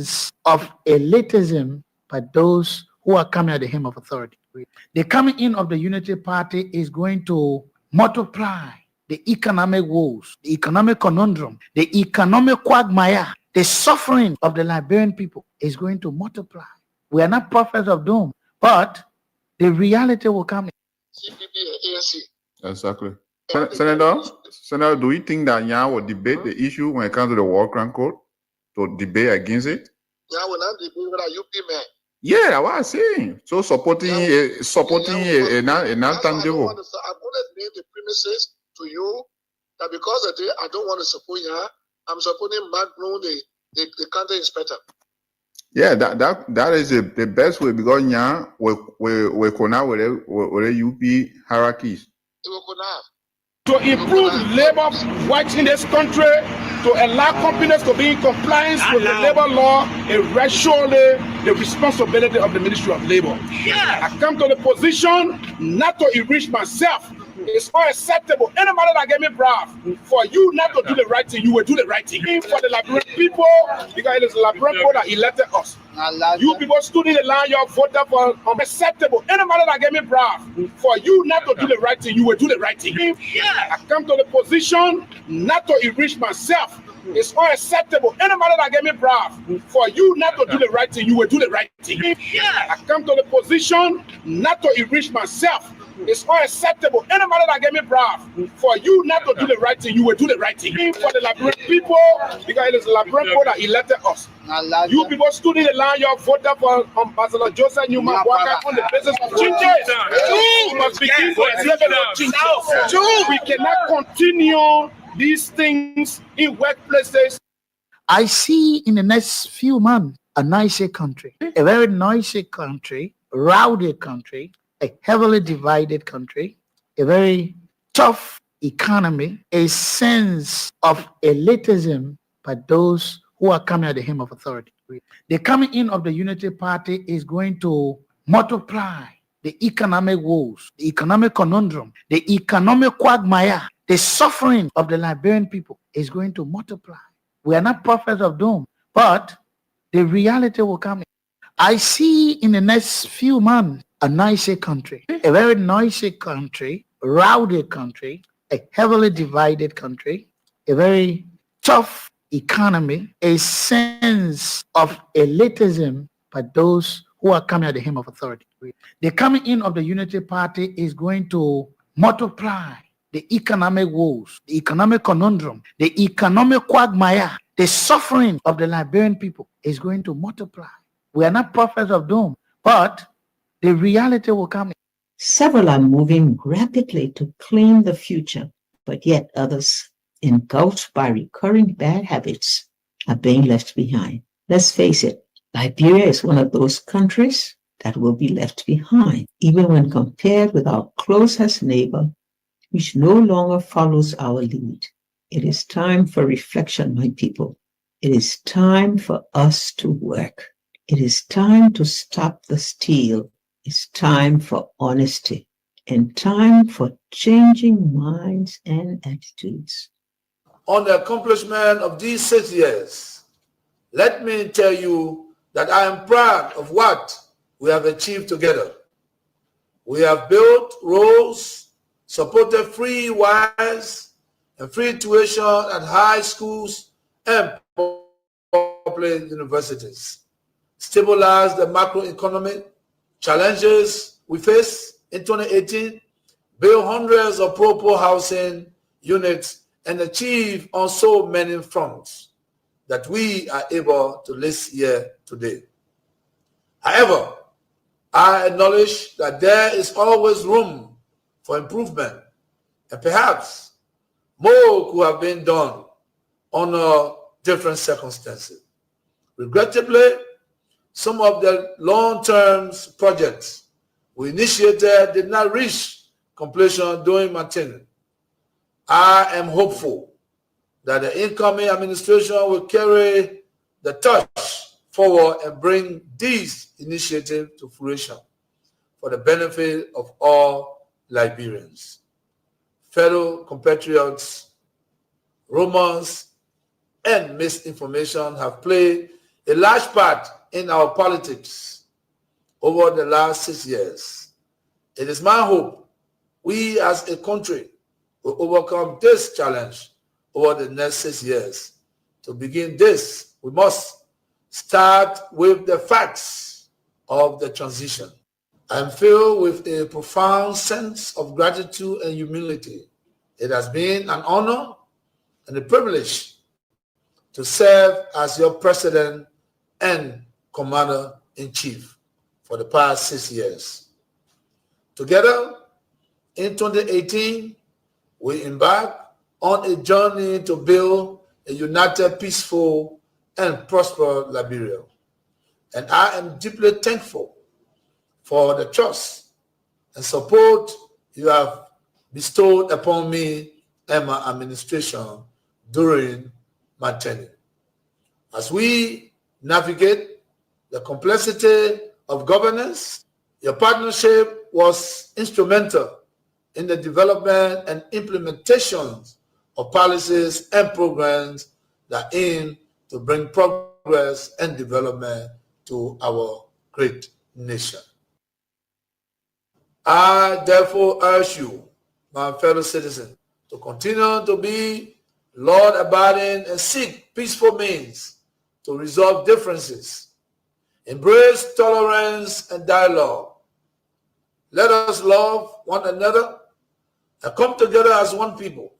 sense of elitism by those who are coming at the hem of authority. The coming in of the Unity Party is going to multiply the economic woes, the economic conundrum, the economic quagmire, the suffering of the Liberian people is going to multiply. We are not prophets of doom, but the reality will come. Exactly. Senator, do you think that Nya will debate the issue when it comes to the War Crime Code, to debate against it? Nya will not debate with a UP man. Yeah, what I'm saying. So supporting a non-tangible. I'm going to leave the premises to you that because I don't want to support Nya, I'm supporting Mark Bloom, the county inspector. Yeah, that is the best way, because Nya we connect with the UP hierarchies. To improve labor rights in this country, to allow companies to be in compliance with the labor law, is surely the responsibility of the Ministry of Labor. Yes. I come to the position not to enrich myself. It's unacceptable. Anybody that gave me bribe, for you not to do the right thing, you will do the right thing. For the Liberian people, because it is the Liberian people that elected us. You people stood in the line, you voted for unacceptable. Anybody that gave me bribe, for you not to do the right thing, you will do the right thing. Yes. I come to the position not to enrich myself. It's unacceptable. Anybody that gave me bribe, for you not to do the right thing, you will do the right thing. Yes. I come to the position not to enrich myself. It's unacceptable. Anybody that gave me bribe, for you not to do the right thing, you will do the right thing. For the Liberian people, because it is the Liberian people that elected us. You people stood in the line, you voted for Ambassador Joseph Newman Walker on the basis of changes. We must begin to level of changes. We cannot continue these things in workplaces. I see in the next few months a noisy country, a very noisy country, rowdy country, a heavily divided country, a very tough economy, a sense of elitism by those who are coming at the hem of authority. The coming in of the Unity Party is going to multiply the economic woes, the economic conundrum, the economic quagmire, the suffering of the Liberian people is going to multiply. We are not prophets of doom, but the reality will come. I see in the next few months a noisy country, a very noisy country, rowdy country, a heavily divided country, a very tough economy, a sense of elitism by those who are coming at the hem of authority. The coming in of the Unity Party is going to multiply the economic woes, the economic conundrum, the economic quagmire, the suffering of the Liberian people is going to multiply. We are not prophets of doom, but the reality will come. Several are moving rapidly to claim the future, but yet others, engulfed by recurring bad habits, are being left behind. Let's face it, Liberia is one of those countries that will be left behind, even when compared with our closest neighbor, which no longer follows our lead. It is time for reflection, my people. It is time for us to work. It is time to stop the steal. It's time for honesty and time for changing minds and attitudes. On the accomplishment of these 6 years, let me tell you that I am proud of what we have achieved together. We have built roads, supported free wires and free tuition at high schools and public universities, stabilized the macroeconomic challenges we face in 2018, build hundreds of pro-poor housing units, and achieve on so many fronts that we are able to list here today. However, I acknowledge that there is always room for improvement, and perhaps more could have been done under different circumstances. Regrettably, some of the long-term projects we initiated did not reach completion during my tenure. I am hopeful that the incoming administration will carry the torch forward and bring these initiatives to fruition for the benefit of all Liberians. Fellow compatriots, rumors and misinformation have played a large part in our politics over the last 6 years. It is my hope we as a country will overcome this challenge over the next 6 years. To begin this, we must start with the facts of the transition. I am filled with a profound sense of gratitude and humility. It has been an honor and a privilege to serve as your president and commander-in-chief for the past 6 years. Together, in 2018, we embarked on a journey to build a united, peaceful, and prosperous Liberia. And I am deeply thankful for the trust and support you have bestowed upon me and my administration during my tenure. As we navigate the complexity of governance, your partnership was instrumental in the development and implementation of policies and programs that aim to bring progress and development to our great nation. I therefore urge you, my fellow citizens, to continue to be law-abiding and seek peaceful means to resolve differences. Embrace tolerance and dialogue. Let us love one another and come together as one people,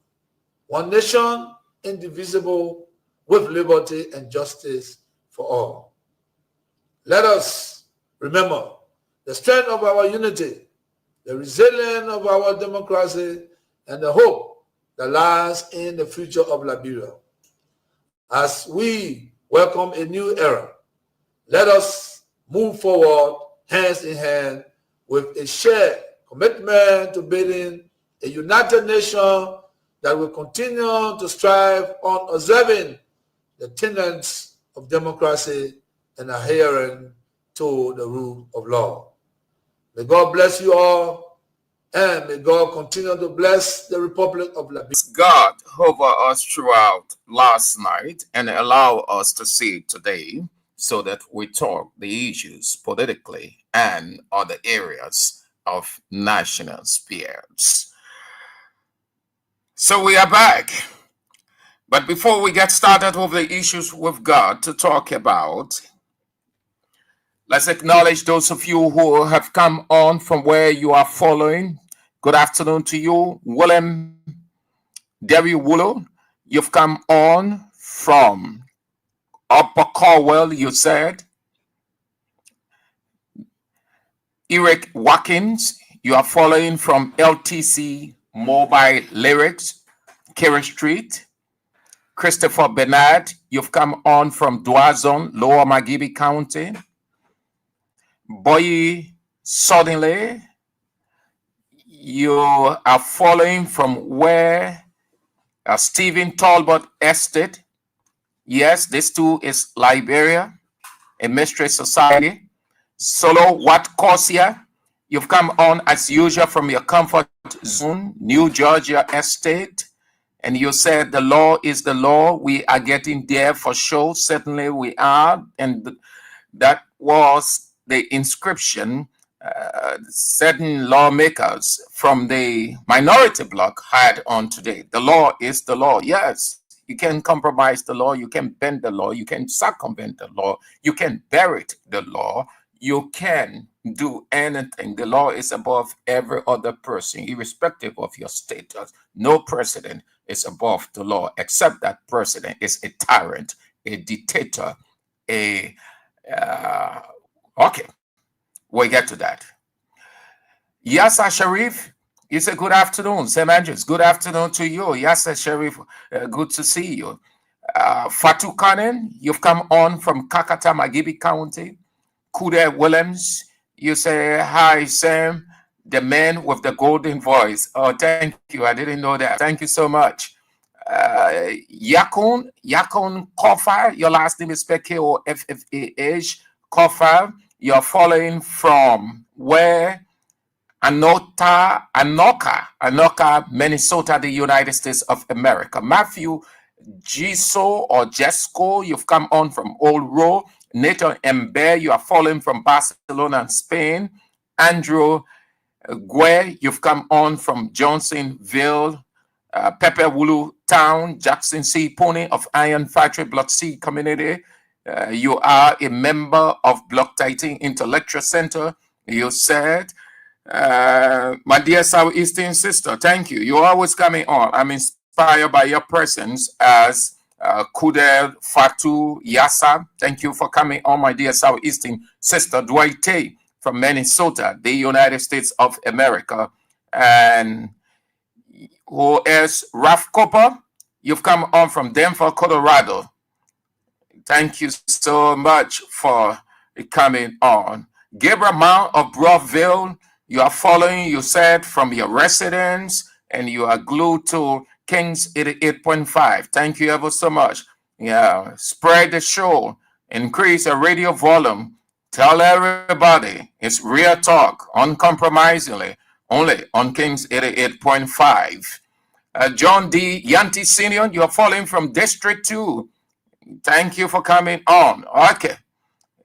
one nation, indivisible, with liberty and justice for all. Let us remember the strength of our unity, the resilience of our democracy, and the hope that lies in the future of Liberia. As we welcome a new era, let us move forward hands in hand with a shared commitment to building a united nation that will continue to strive on observing the tenets of democracy and adhering to the rule of law. May God bless you all, and may God continue to bless the Republic of Liberia. God hover us throughout last night and allow us to see it today so that we talk the issues politically and other areas of national spheres. So we are back. But before we get started with the issues we've got to talk about, let's acknowledge those of you who have come on from where you are following. Good afternoon to you, Willem Deriwulo. You've come on from Upper Corwell, you said. Eric Watkins, you are following from LTC Mobile Lyrics, Kerry Street. Christopher Bernard, you've come on from Duazon, Lower Magibi County. Boyi Suddenly, you are following from where Stephen Talbot Estate. Yes, this too is Liberia, a mystery society. Solo Wat Corsia, you've come on as usual from your comfort zone, New Georgia Estate. And you said the law is the law. We are getting there for sure. Certainly we are. And that was the inscription certain lawmakers from the minority bloc had on today. The law is the law. Yes, you can compromise the law. You can bend the law. You can circumvent the law. You can bury the law. You can do anything. The law is above every other person, irrespective of your status. No president is above the law, except that president is a tyrant, a dictator, okay, we'll get to that. Yasser Sharif, you say good afternoon. Sam Andrews, good afternoon to you. Yasser Sharif, good to see you. Fatu Kanen, you've come on from Kakata, Magibi County. Kude Williams, you say, hi, Sam, the man with the golden voice. Oh, thank you. I didn't know that. Thank you so much. Yakun Kofa, your last name is K-O-F-F-A-H, Kofa. You're following from where? Anoka, Minnesota, the United States of America. Matthew Giso or Jesco, you've come on from Old Row. Nathan Ember, you are following from Barcelona and Spain. Andrew Gue, you've come on from Johnsonville, Pepe Wulu Town, Jackson C. Pony of Iron Factory, Block C community. You are a member of Block 13 Intellectual Center. You said, my dear Southeastern sister, thank you. You're always coming on. I'm inspired by your presence as Kudel Fatu Yasa. Thank you for coming on, my dear Southeastern sister. Dwight Tay from Minnesota, the United States of America. And who is Ralph Cooper? You've come on from Denver, Colorado. Thank you so much for coming on. Gabriel Mount of Broadville, you are following, you said, from your residence, and you are glued to Kings 88.5. Thank you ever so much. Yeah, spread the show, increase the radio volume. Tell everybody it's real talk, uncompromisingly, only on Kings 88.5. John D. Yanti Senior, you are following from District 2. Thank you for coming on. Okay.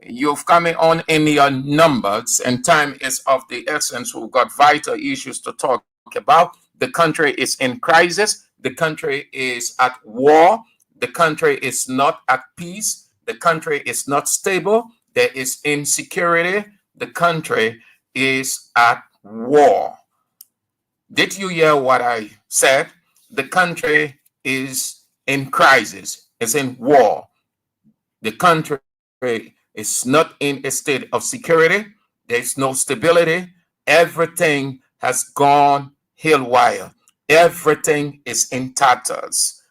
You've coming on in your numbers, and time is of the essence. We've got vital issues to talk about. The country is in crisis. The country is at war. The country is not at peace. The country is not stable. There is insecurity. The country is at war. Did you hear what I said? The country is in crisis. It's in war. The country is not in a state of security. There's no stability. Everything has gone haywire. Everything is in tatters.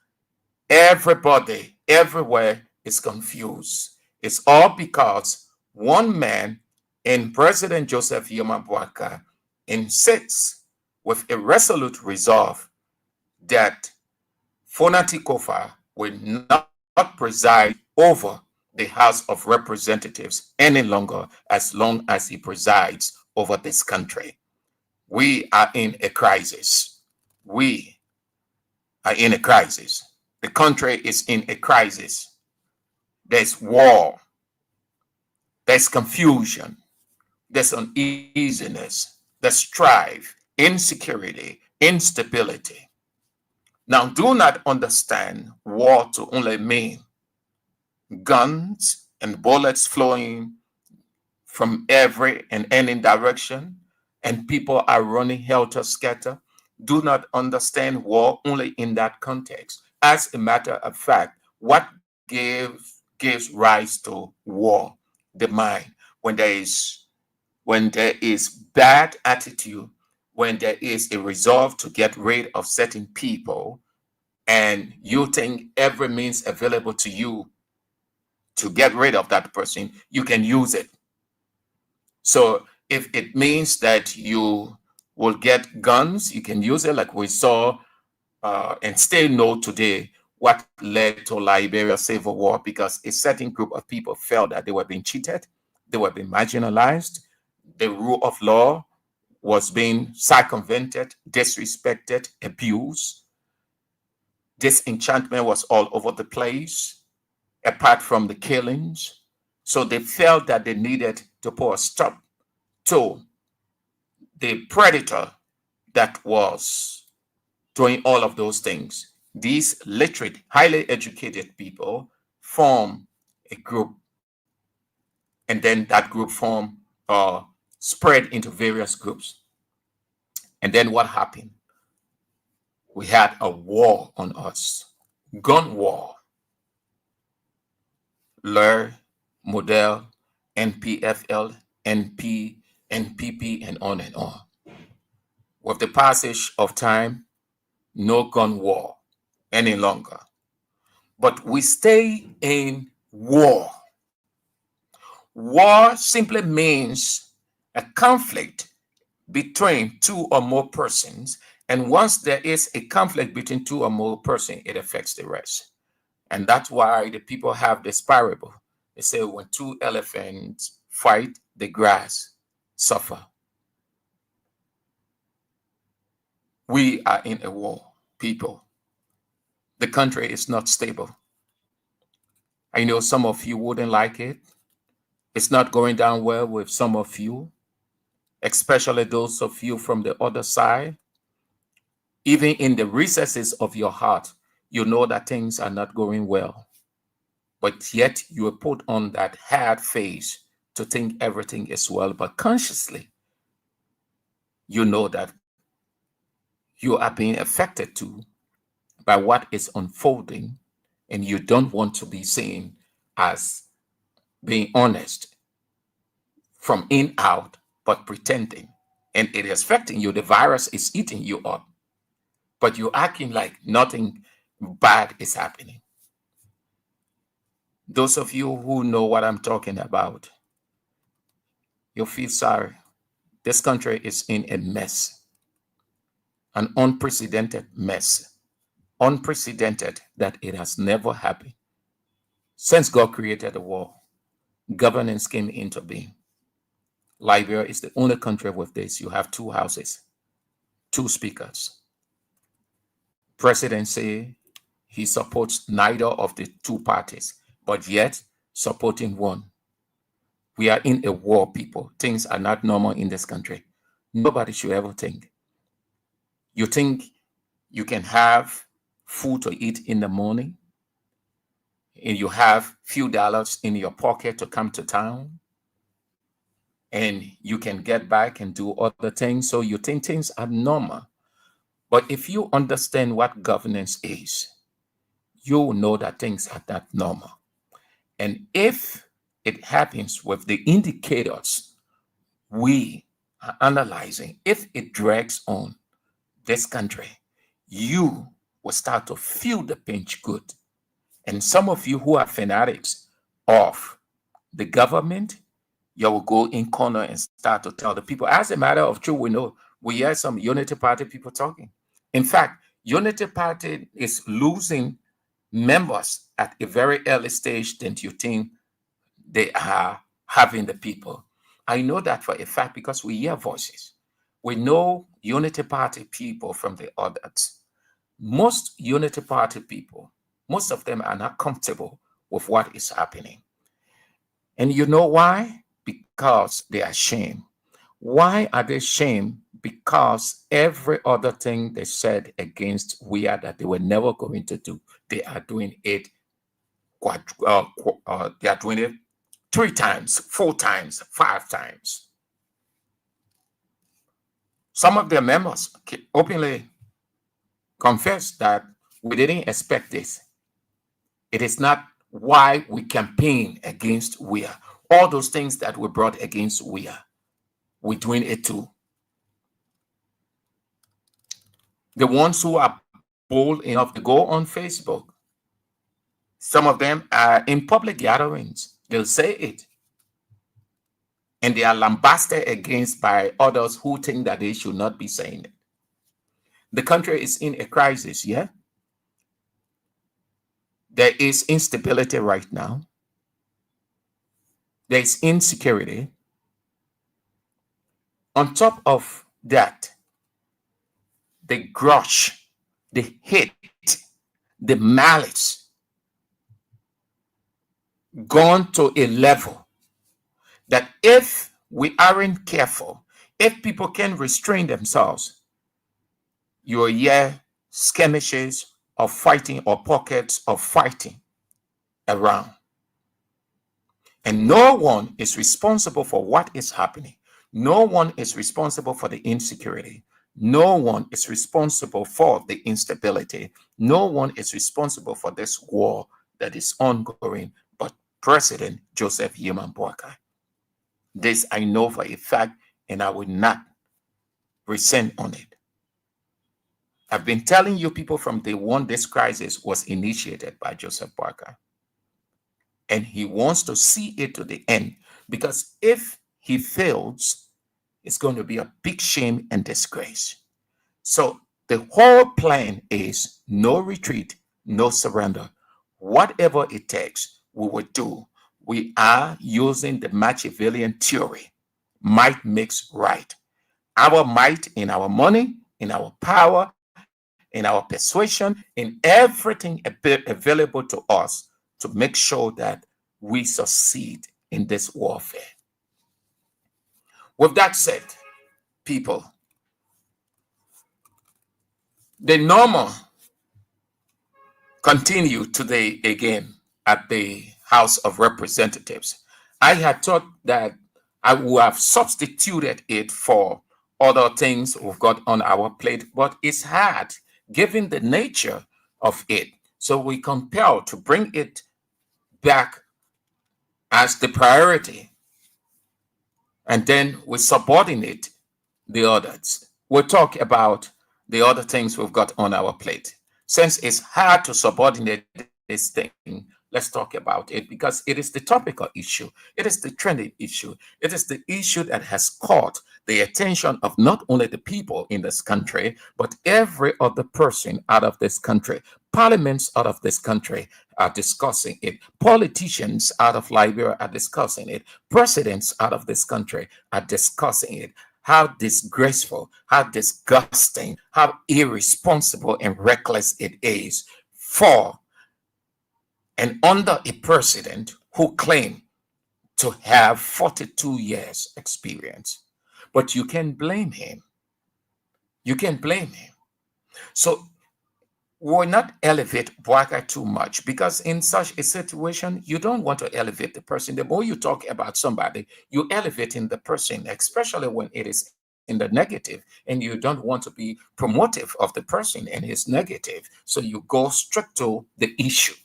Everybody, everywhere is confused. It's all because one man in President Joseph Yoma Boakai insists with a resolute resolve that Fonati Kofa will not preside over the House of Representatives any longer, as long as he presides over this country. We are in a crisis. We are in a crisis. The country is in a crisis. There's war. There's confusion. There's uneasiness. There's strife, insecurity, instability. Now, do not understand war to only mean guns and bullets flowing from every and any direction, and people are running helter-skelter. Do not understand war only in that context. As a matter of fact, what gives rise to war? The mind. When there is bad attitude, when there is a resolve to get rid of certain people, and you think every means available to you to get rid of that person, you can use it. So if it means that you will get guns, you can use it, like we saw and still know today what led to Liberia Civil War, because a certain group of people felt that they were being cheated, they were being marginalized, the rule of law was being circumvented, disrespected, abused. Disenchantment was all over the place, apart from the killings. So they felt that they needed to put a stop to the predator that was doing all of those things. These literate, highly educated people form a group, and then that group spread into various groups. And then what happened? We had a war on us, gun war. LER, Model, NPFL, NP, NPP, and on and on. With the passage of time, no gun war any longer. But we stay in war. War simply means a conflict between two or more persons. And once there is a conflict between two or more persons, it affects the rest. And that's why the people have this parable. They say when two elephants fight, the grass suffer. We are in a war, people. The country is not stable. I know some of you wouldn't like it. It's not going down well with some of you, especially those of you from the other side. Even in the recesses of your heart, you know that things are not going well. But yet you are put on that hard face to think everything is well. But consciously, you know that you are being affected too by what is unfolding, and you don't want to be seen as being honest from in out, but pretending. And it is affecting you. The virus is eating you up, but you're acting like nothing bad is happening. Those of you who know what I'm talking about, you'll feel sorry. This country is in a mess, an unprecedented mess, unprecedented that it has never happened. Since God created the world, governance came into being. Liberia is the only country with this. You have 2 houses, 2 speakers. President say he supports neither of the 2 parties, but yet supporting one. We are in a war, people. Things are not normal in this country. Nobody should ever think. You think you can have food to eat in the morning, and you have few dollars in your pocket to come to town, and you can get back and do other things. So you think things are normal. But if you understand what governance is, you know that things are not normal. And if it happens with the indicators we are analyzing, if it drags on this country, you will start to feel the pinch good. And some of you who are fanatics of the government, you will go in corner and start to tell the people. As a matter of truth, we know we hear some Unity Party people talking. In fact, Unity Party is losing members at a very early stage than you think they are having the people. I know that for a fact because we hear voices. We know Unity Party people from the others. Most Unity Party people, most of them are not comfortable with what is happening. And you know why? Because they are ashamed. Why are they ashamed? Because every other thing they said against WIA that they were never going to do, they are doing it. They are doing it 3 times, 4 times, 5 times. Some of their members openly confess that we didn't expect this. It is not why we campaign against WIA. All those things that were brought against WIA, we're doing it too. The ones who are bold enough to go on Facebook, some of them are in public gatherings. They'll say it. And they are lambasted against by others who think that they should not be saying it. The country is in a crisis, yeah? There is instability right now. There is insecurity. On top of that, the grudge, the hate, the malice gone to a level that if we aren't careful, if people can restrain themselves, you'll hear skirmishes of fighting or pockets of fighting around. And no one is responsible for what is happening. No one is responsible for the insecurity. No one is responsible for the instability. No one is responsible for this war that is ongoing but President Joseph Yeman Boakai. This I know for a fact, and I will not resent on it. I've been telling you people from day one, this crisis was initiated by Joseph Boakai. And he wants to see it to the end, because if he fails, it's going to be a big shame and disgrace. So the whole plan is no retreat, no surrender. Whatever it takes, we will do. We are using the Machiavellian theory. Might makes right. Our might in our money, in our power, in our persuasion, in everything available to us to make sure that we succeed in this warfare. With that said, people, the normal continue today again at the House of Representatives. I had thought that I would have substituted it for other things we've got on our plate, but it's hard given the nature of it. So we compelled to bring it back as the priority, and then we subordinate the others. We'll talk about the other things we've got on our plate. Since it's hard to subordinate this thing, let's talk about it, because it is the topical issue. It is the trending issue. It is the issue that has caught the attention of not only the people in this country, but every other person out of this country. Parliaments out of this country are discussing it. Politicians out of Liberia are discussing it. Presidents out of this country are discussing it. How disgraceful, how disgusting, how irresponsible and reckless it is for and under a president who claimed to have 42 years experience. But you can blame him. You can blame him. So we'll not elevate Bouaka too much, because in such a situation, you don't want to elevate the person. The more you talk about somebody, you're elevating the person, especially when it is in the negative, and you don't want to be promotive of the person and his negative. So you go straight to the issue.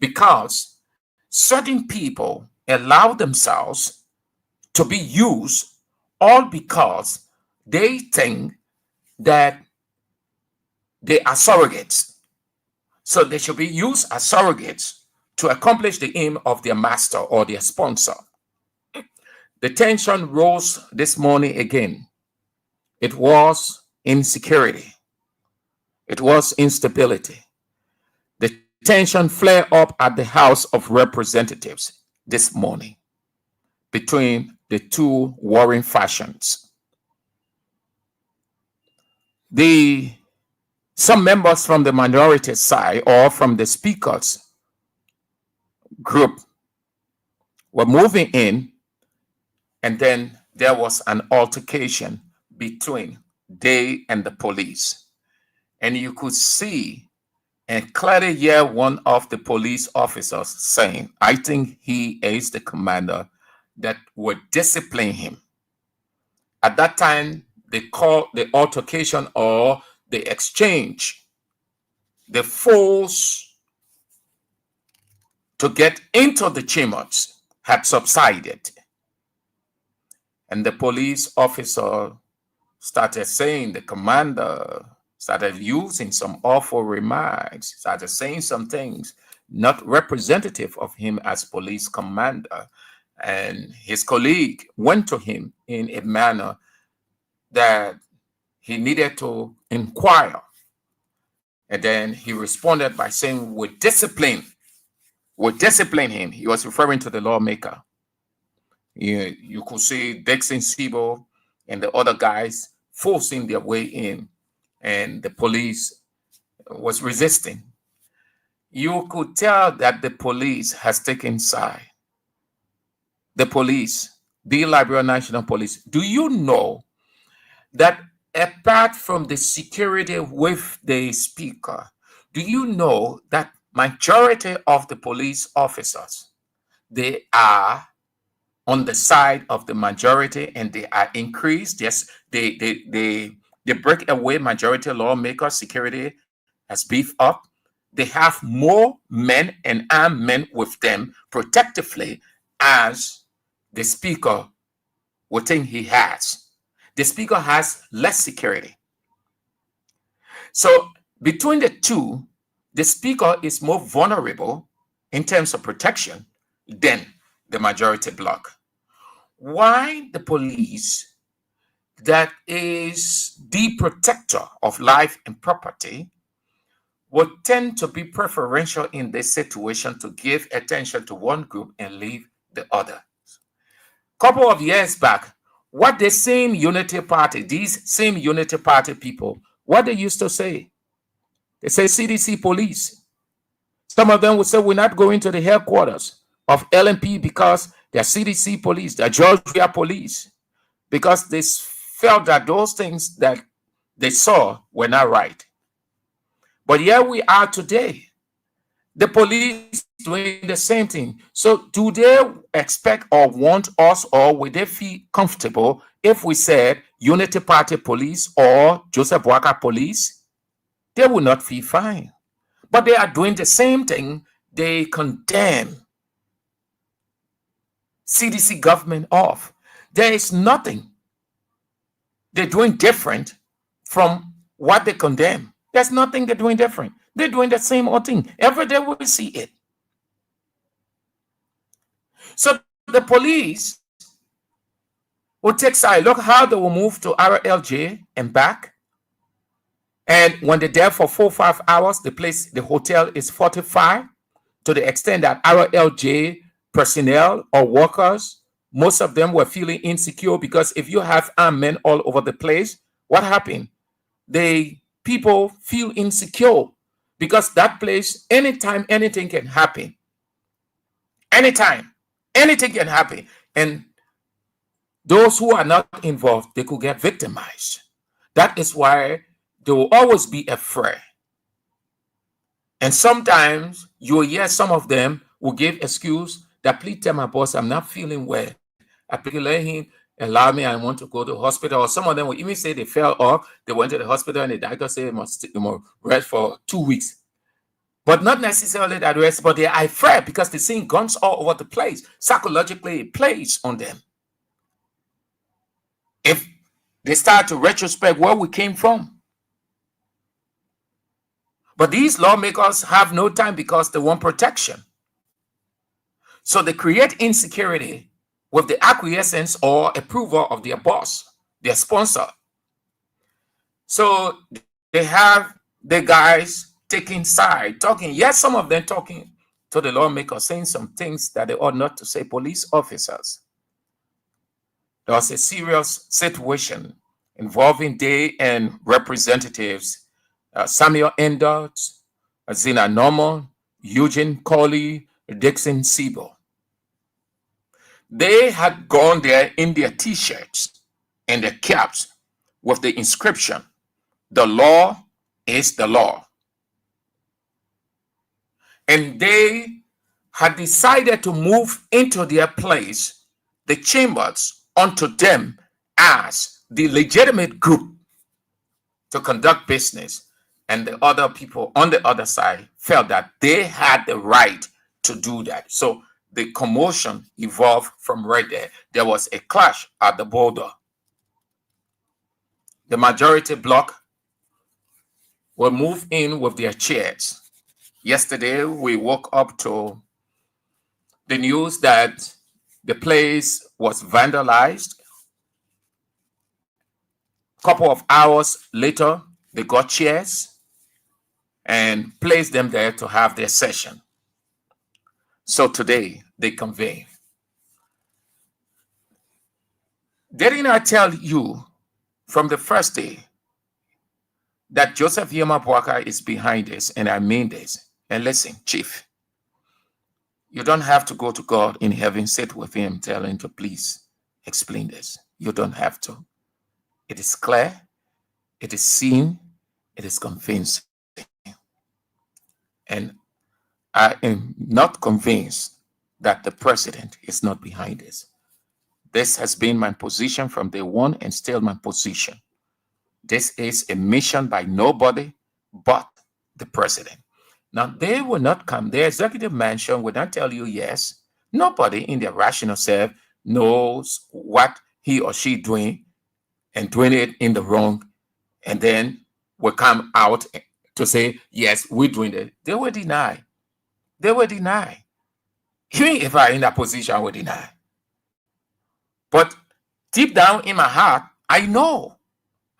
Because certain people allow themselves to be used all because they think that they are surrogates. So they should be used as surrogates to accomplish the aim of their master or their sponsor. The tension rose this morning again. It was insecurity. It was instability. The tension flared up at the House of Representatives this morning between the two warring factions. Some members from the minority side or from the speaker's group were moving in, and then there was an altercation between they and the police. And you could see and clearly hear one of the police officers saying, I think he is the commander, that would discipline him. At that time, they called the altercation or the exchange, the force to get into the chambers had subsided. And the police officer started saying, the commander started using some awful remarks, started saying some things not representative of him as police commander. And his colleague went to him in a manner that he needed to inquire. And then he responded by saying, we'll discipline him. He was referring to the lawmaker. You could see Dixon Sibo and the other guys forcing their way in, and the police was resisting. You could tell that the police has taken side. The police, the Liberia National Police. Do you know that apart from the security with the speaker, do you know that majority of the police officers, they are on the side of the majority, and they are increased? Yes, they break away majority lawmakers. Security has beefed up. They have more men and armed men with them protectively as the speaker would think he has. The speaker has less security. So between the two, the speaker is more vulnerable in terms of protection than the majority bloc. Why the police, that is the protector of life and property, would tend to be preferential in this situation to give attention to one group and leave the other? Couple of years back, what the same Unity Party, these same Unity Party people, what they used to say, they say CDC police. Some of them would say, we're not going to the headquarters. of LMP because they're CDC police, they're Georgia police, because they felt that those things that they saw were not right. But here we are today. The police doing the same thing. So do they expect or want us, or would they feel comfortable if we said Unity Party police or Joseph Boakai police? They would not feel fine. But they are doing the same thing. They condemn CDC government off. There is nothing they're doing different from what they condemn. There's nothing they're doing different. They're doing the same old thing. Every day we see it. So the police will take side. Look how they will move to RLJ and back. And when they're there for 4 or 5 hours, the hotel is fortified to the extent that RLJ personnel or workers, most of them were feeling insecure, because if you have armed men all over the place, what happened? People feel insecure because that place, anytime anything can happen. Anytime anything can happen. And those who are not involved, they could get victimized. That is why they will always be afraid. And sometimes you will hear some of them will give excuse that, please tell my boss I'm not feeling well. Please let him allow me, I want to go to the hospital. Or some of them will even say they fell off, they went to the hospital and the doctor said you must rest for 2 weeks. But not necessarily that rest, but they are afraid because they're seeing guns all over the place. Psychologically, it plays on them. If they start to retrospect where we came from. But these lawmakers have no time because they want protection. So they create insecurity with the acquiescence or approval of their boss, their sponsor. So they have the guys taking side, talking. Yes, some of them talking to the lawmakers, saying some things that they ought not to say. Police officers. There was a serious situation involving they and representatives Samuel Endert, Zina Norman, Eugene Colley, Dixon Siebel. They had gone there in their t-shirts and their caps with the inscription, "The law is the law." And they had decided to move into their place, the chambers, onto them as the legitimate group to conduct business. And the other people on the other side felt that they had the right to do that. So the commotion evolved from right there. There was a clash at the border. The majority bloc will move in with their chairs. Yesterday, we woke up to the news that the place was vandalized. A couple of hours later, they got chairs and placed them there to have their session. So today they convene. Didn't I tell you from the first day that Joseph Yema Boakai is behind this, and I mean this? And listen, Chief, you don't have to go to God in heaven, sit with him, tell him to please explain this. You don't have to. It is clear, it is seen, it is convincing. And I am not convinced that the president is not behind this. This has been my position from day one and still my position. This is a mission by nobody but the president. Now, they will not come. The executive mansion will not tell you yes. Nobody in their rational self knows what he or she doing and doing it in the wrong, and then will come out to say, yes, we're doing it. They will deny. They will deny. Even if I'm in that position, I will deny. But deep down in my heart, I know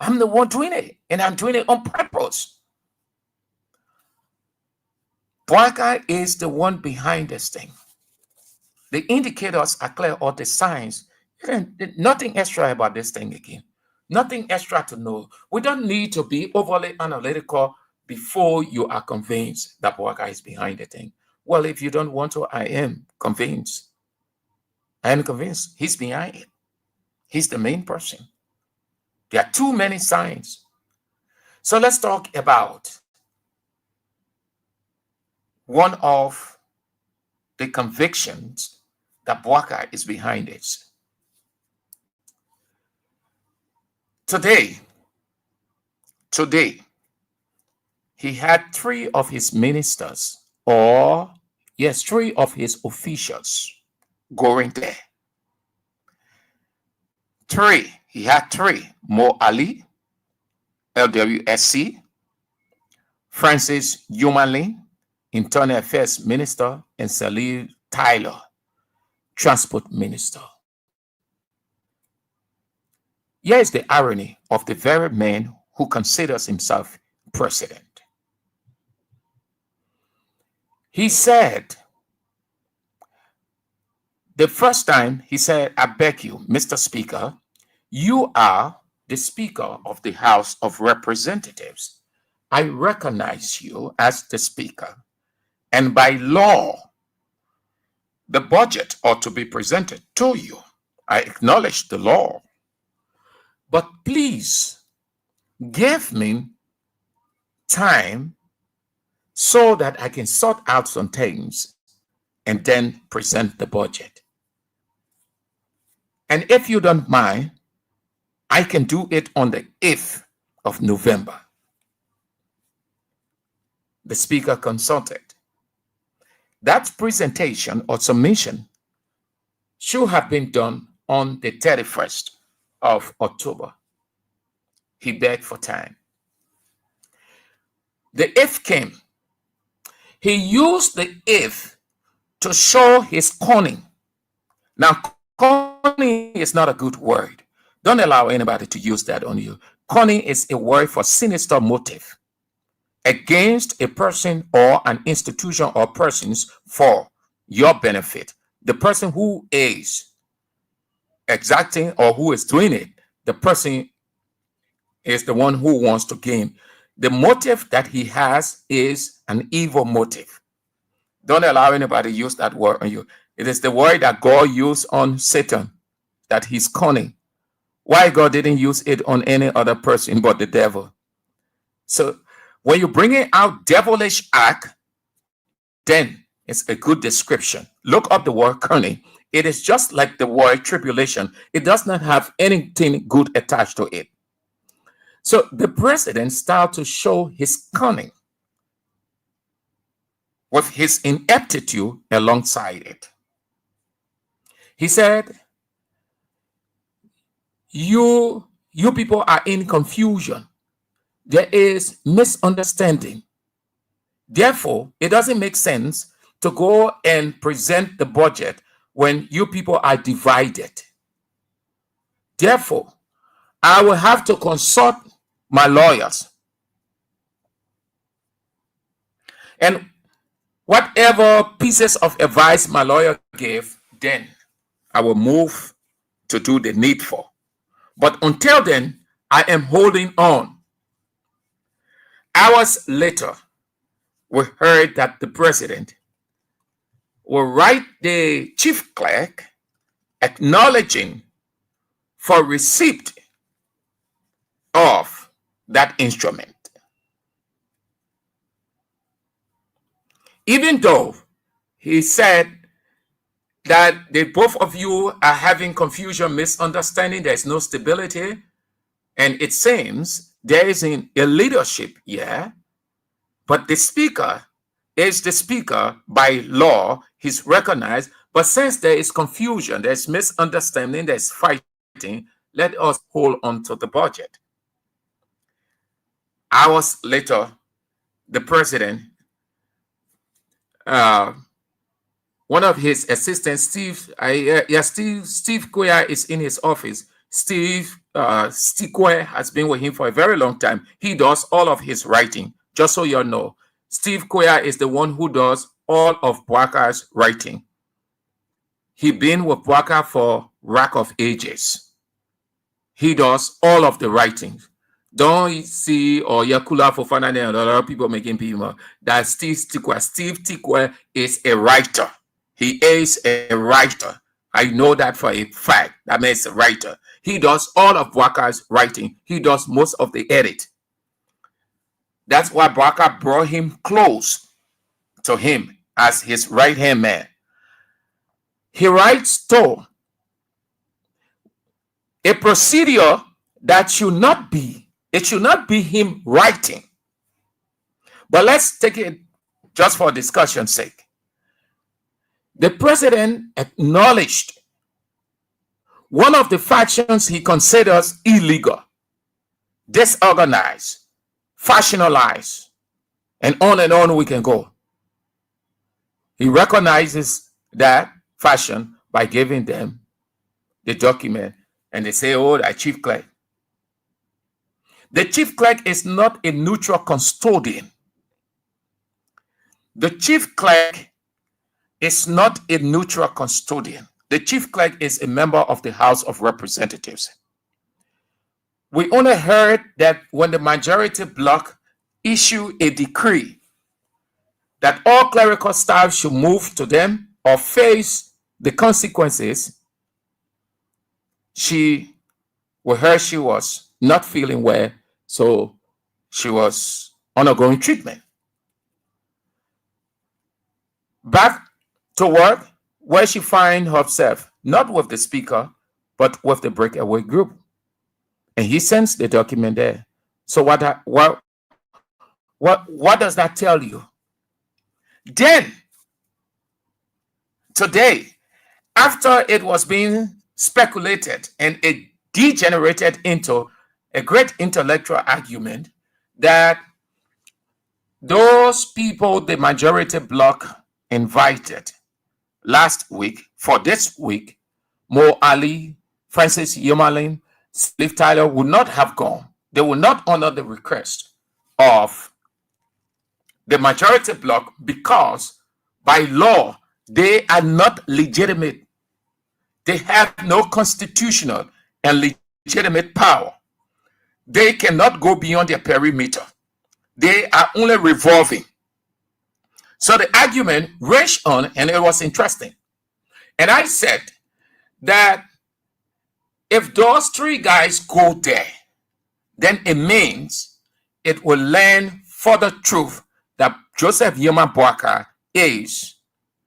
I'm the one doing it, and I'm doing it on purpose. Boakai is the one behind this thing. The indicators are clear, or the signs. Nothing extra about this thing again. Nothing extra to know. We don't need to be overly analytical before you are convinced that Boakai is behind the thing. Well, if you don't want to, I am convinced. I am convinced he's behind it. He's the main person. There are too many signs. So let's talk about one of the convictions that Bouakai is behind it. Today, he had 3 of his ministers, or yes, 3 of his officials going there. He had 3, Mo Ali, LWSC, Francis Yumalin, Internal Affairs Minister, and Salil Tyler, Transport Minister. Here is the irony of the very man who considers himself president. He said, the first time he said, I beg you, Mr. Speaker, you are the Speaker of the House of Representatives. I recognize you as the Speaker. And by law, the budget ought to be presented to you. I acknowledge the law. But please give me time so that I can sort out some things and then present the budget. And if you don't mind, I can do it on the 8th of November. The Speaker consulted. That presentation or submission should have been done on the 31st of October. He begged for time. The 8th came. He used the 8th to show his cunning. Now, cunning is not a good word. Don't allow anybody to use that on you. Cunning is a word for sinister motive against a person or an institution or persons for your benefit. The person who is exacting or who is doing it, the person is the one who wants to gain. The motive that he has is an evil motive. Don't allow anybody to use that word on you. It is the word that God used on Satan, that he's cunning. Why God didn't use it on any other person but the devil? So when you're bringing out devilish act, then it's a good description. Look up the word cunning. It is just like the word tribulation. It does not have anything good attached to it. So the president started to show his cunning with his ineptitude alongside it. He said, you people are in confusion. There is misunderstanding. Therefore, it doesn't make sense to go and present the budget when you people are divided. Therefore, I will have to consult my lawyers. And whatever pieces of advice my lawyer gave, then I will move to do the needful. But until then, I am holding on. Hours later, we heard that the president will write the chief clerk acknowledging for receipt of that instrument. Even though he said that the both of you are having confusion, misunderstanding, there's no stability, and it seems there is a leadership here, but the speaker is the speaker by law, he's recognized, but since there is confusion, there's misunderstanding, there's fighting, let us hold on to the budget. Hours later, the president, one of his assistants, Steve Quay is in his office. Steve Quay has been with him for a very long time. He does all of his writing, just so you know. Steve Quay is the one who does all of Bouakai's writing. He been with Bouakai for rack of ages. He does all of the writing. don't see or Yakula Fofana and a lot of people making people that Steve Tikwe is a writer. He is a writer. I know that for a fact. That means a writer. He does all of Bwaka's writing. He does most of the edit. That's why Bwaka brought him close to him as his right-hand man. He writes to a procedure that should not be. It should not be him writing. But let's take it just for discussion's sake. The president acknowledged one of the factions he considers illegal, disorganized, factionalized, and on we can go. He recognizes that faction by giving them the document, and they say, oh, the chief clerk. The chief clerk is not a neutral custodian. The chief clerk is not a neutral custodian. The chief clerk is a member of the House of Representatives. We only heard that when the majority bloc issued a decree that all clerical staff should move to them or face the consequences, she was not feeling well, so she was undergoing treatment. Back to work, where she finds herself, not with the speaker, but with the breakaway group. And he sends the document there. So what does that tell you? Then, today, after it was being speculated and it degenerated into a great intellectual argument that those people the majority bloc invited last week for this week, Mo Ali, Francis Yomalin, Steve Tyler would not have gone. They would not honor the request of the majority bloc because by law they are not legitimate. They have no constitutional and legitimate power. They cannot go beyond their perimeter. They are only revolving. So the argument raged on, and it was interesting. And I said that if those three guys go there, then it means it will learn further truth that Joseph Yoma Bwaka is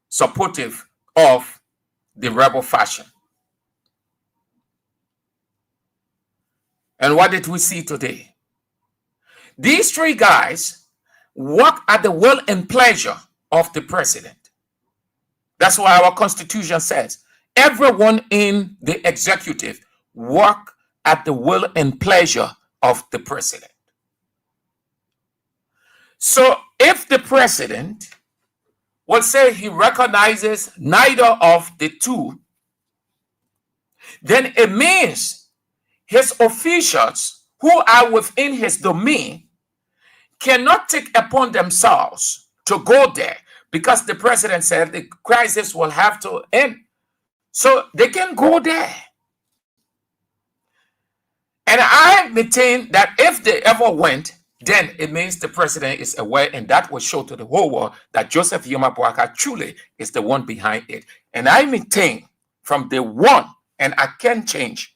supportive of the rebel faction. And what did we see today? These three guys work at the will and pleasure of the president. That's what our constitution says. Everyone in the executive work at the will and pleasure of the president. So if the president will say he recognizes neither of the two, then it means his officials who are within his domain cannot take upon themselves to go there because the president said the crisis will have to end. So they can go there. And I maintain that if they ever went, then it means the president is aware, and that will show to the whole world that Joseph Yoma Bwaka truly is the one behind it. And I maintain from day one, and I can't change,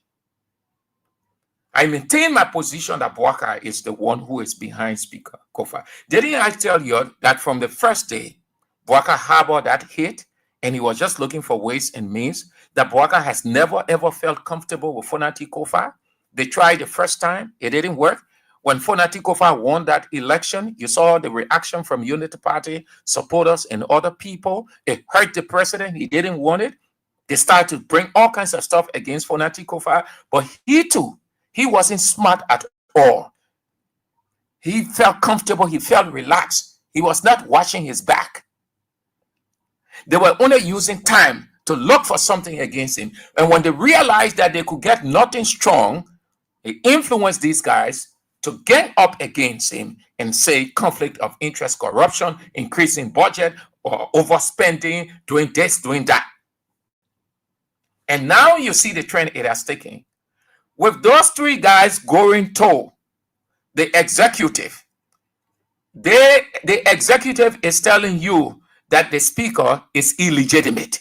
I maintain my position that Bwaka is the one who is behind Speaker Kofa. Didn't I tell you that from the first day, Bwaka harbored that hate, and he was just looking for ways and means, that Bwaka has never ever felt comfortable with Fonati Kofa? They tried the first time, it didn't work. When Fonati Kofa won that election, you saw the reaction from Unity Party supporters and other people. It hurt the president, he didn't want it. They started to bring all kinds of stuff against Fonati Kofa, but he too, he wasn't smart at all. He felt comfortable, he felt relaxed. He was not watching his back. They were only using time to look for something against him. And when they realized that they could get nothing strong, they influenced these guys to gang up against him and say conflict of interest, corruption, increasing budget, or overspending, doing this, doing that. And now you see the trend it has taken. With those three guys going to the executive. The executive is telling you that the speaker is illegitimate,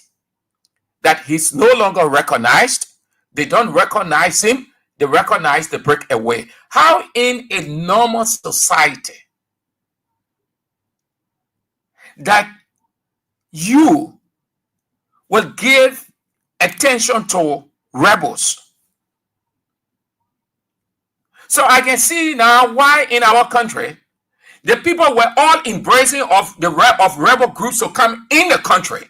that he's no longer recognized. They don't recognize him. They recognize the breakaway. How in a normal society that you will give attention to rebels? So I can see now why in our country the people were all embracing of rebel groups to come in the country.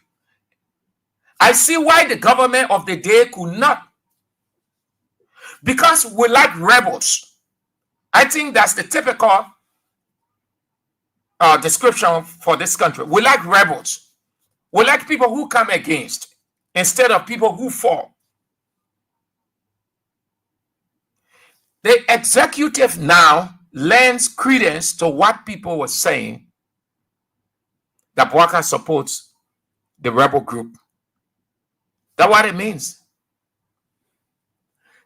I see why the government of the day could not. Because we like rebels. I think that's the typical description for this country. We like rebels. We like people who come against instead of people who fall. The executive now lends credence to what people were saying, that Bouakai supports the rebel group. That's what it means.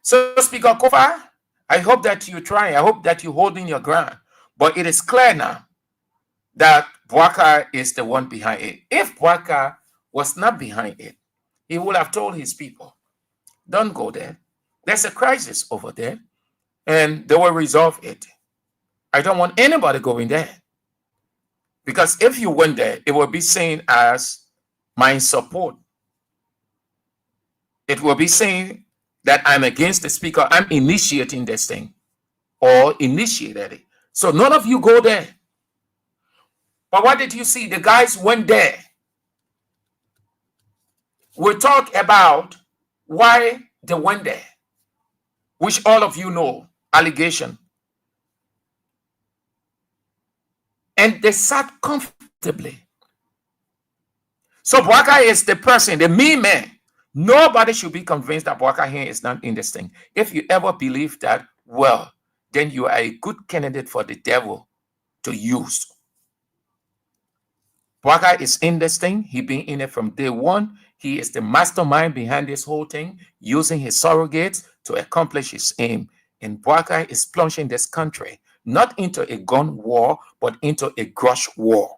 So, Speaker Kofa, I hope that you're trying. I hope that you're holding your ground. But it is clear now that Bouakai is the one behind it. If Bouakai was not behind it, he would have told his people, don't go there. There's a crisis over there, and they will resolve it. I don't want anybody going there. Because if you went there, it will be seen as my support. It will be seen that I'm against the speaker. I'm initiating this thing or initiated it. So none of you go there. But what did you see? The guys went there. We talk about why they went there, which all of you know, allegation. And they sat comfortably. So Bouakai is the person, the me man. Nobody should be convinced that Bouakai here is not in this thing. If you ever believe that, well, then you are a good candidate for the devil to use. Bouakai is in this thing. He been in it from day one. He is the mastermind behind this whole thing, using his surrogates to accomplish his aim. And Bouakai is plunging this country not into a gun war, but into a grudge war.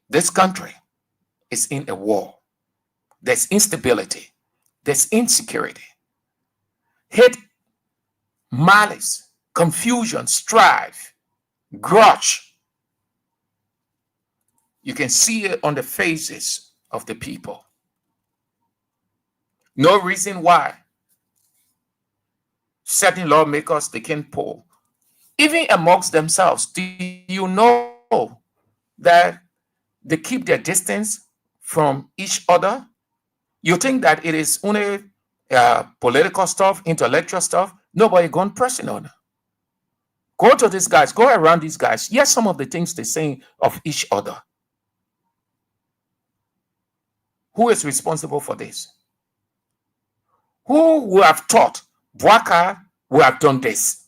This country is in a war. There's instability. There's insecurity. Hate, malice, confusion, strife, grudge. You can see it on the faces of the people. No reason why certain lawmakers, they can poll. Even amongst themselves, do you know that they keep their distance from each other? You think that it is only political stuff, intellectual stuff? Nobody gone personal. Go to these guys, go around these guys. Yes, some of the things they say of each other. Who is responsible for this? Who would have thought Bouakai would have done this?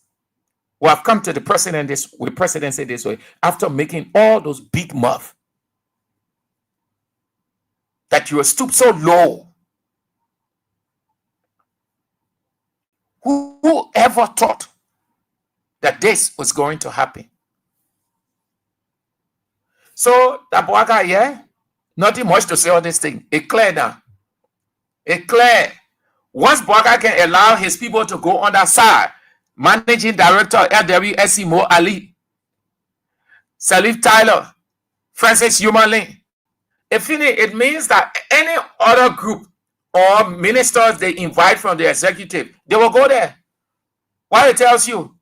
Would have come to the president this way after making all those big moves? That you were stooped so low. Who ever thought that this was going to happen? So that Bouakai, yeah, nothing much to say on this thing. It's clear now. It's clear. Once Bouakai can allow his people to go on that side, Managing Director LWSC Mo Ali, Salif Tyler, Francis Yumalin, it means that any other group or ministers they invite from the executive, they will go there. What it tells you,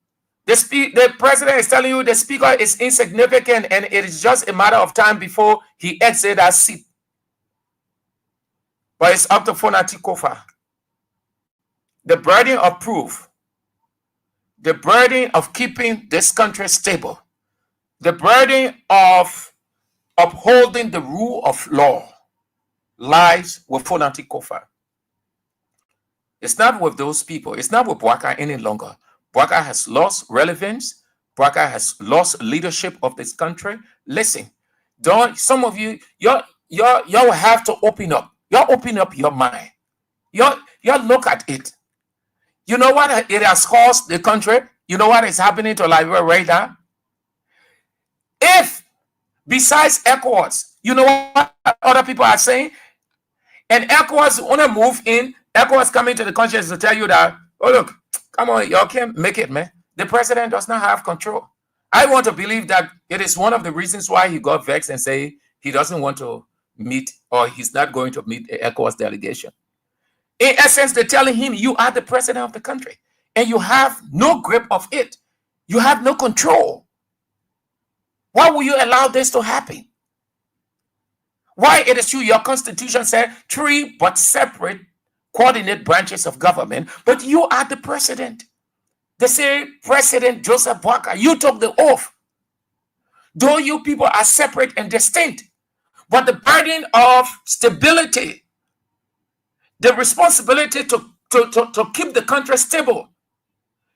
the president is telling you the speaker is insignificant and it is just a matter of time before he exits that seat. But it's up to Fonati Kofa. The burden of proof, the burden of keeping this country stable, the burden of upholding the rule of law lies with Fonati Kofa. It's not with those people. It's not with Bouakai any longer. Bouakai has lost relevance. Bouakai has lost leadership of this country. Listen, some of you, you have to open up. You open up your mind. You look at it. You know what it has cost the country? You know what is happening to Liberia right now? If, besides ECOWAS, you know what other people are saying? And ECOWAS want to move in, ECOWAS coming to the country to tell you that, oh, look, come on, y'all can't make it, man. The president does not have control. I want to believe that it is one of the reasons why he got vexed and say he doesn't want to meet, or he's not going to meet the ECOWAS delegation. In essence, they're telling him, you are the president of the country and you have no grip of it. You have no control. Why will you allow this to happen? Why it is true your constitution said 3 but separate coordinate branches of government, but you are the president. They say, President Joseph Boakai, you took the oath. Though you people are separate and distinct, but the burden of stability, the responsibility to keep the country stable,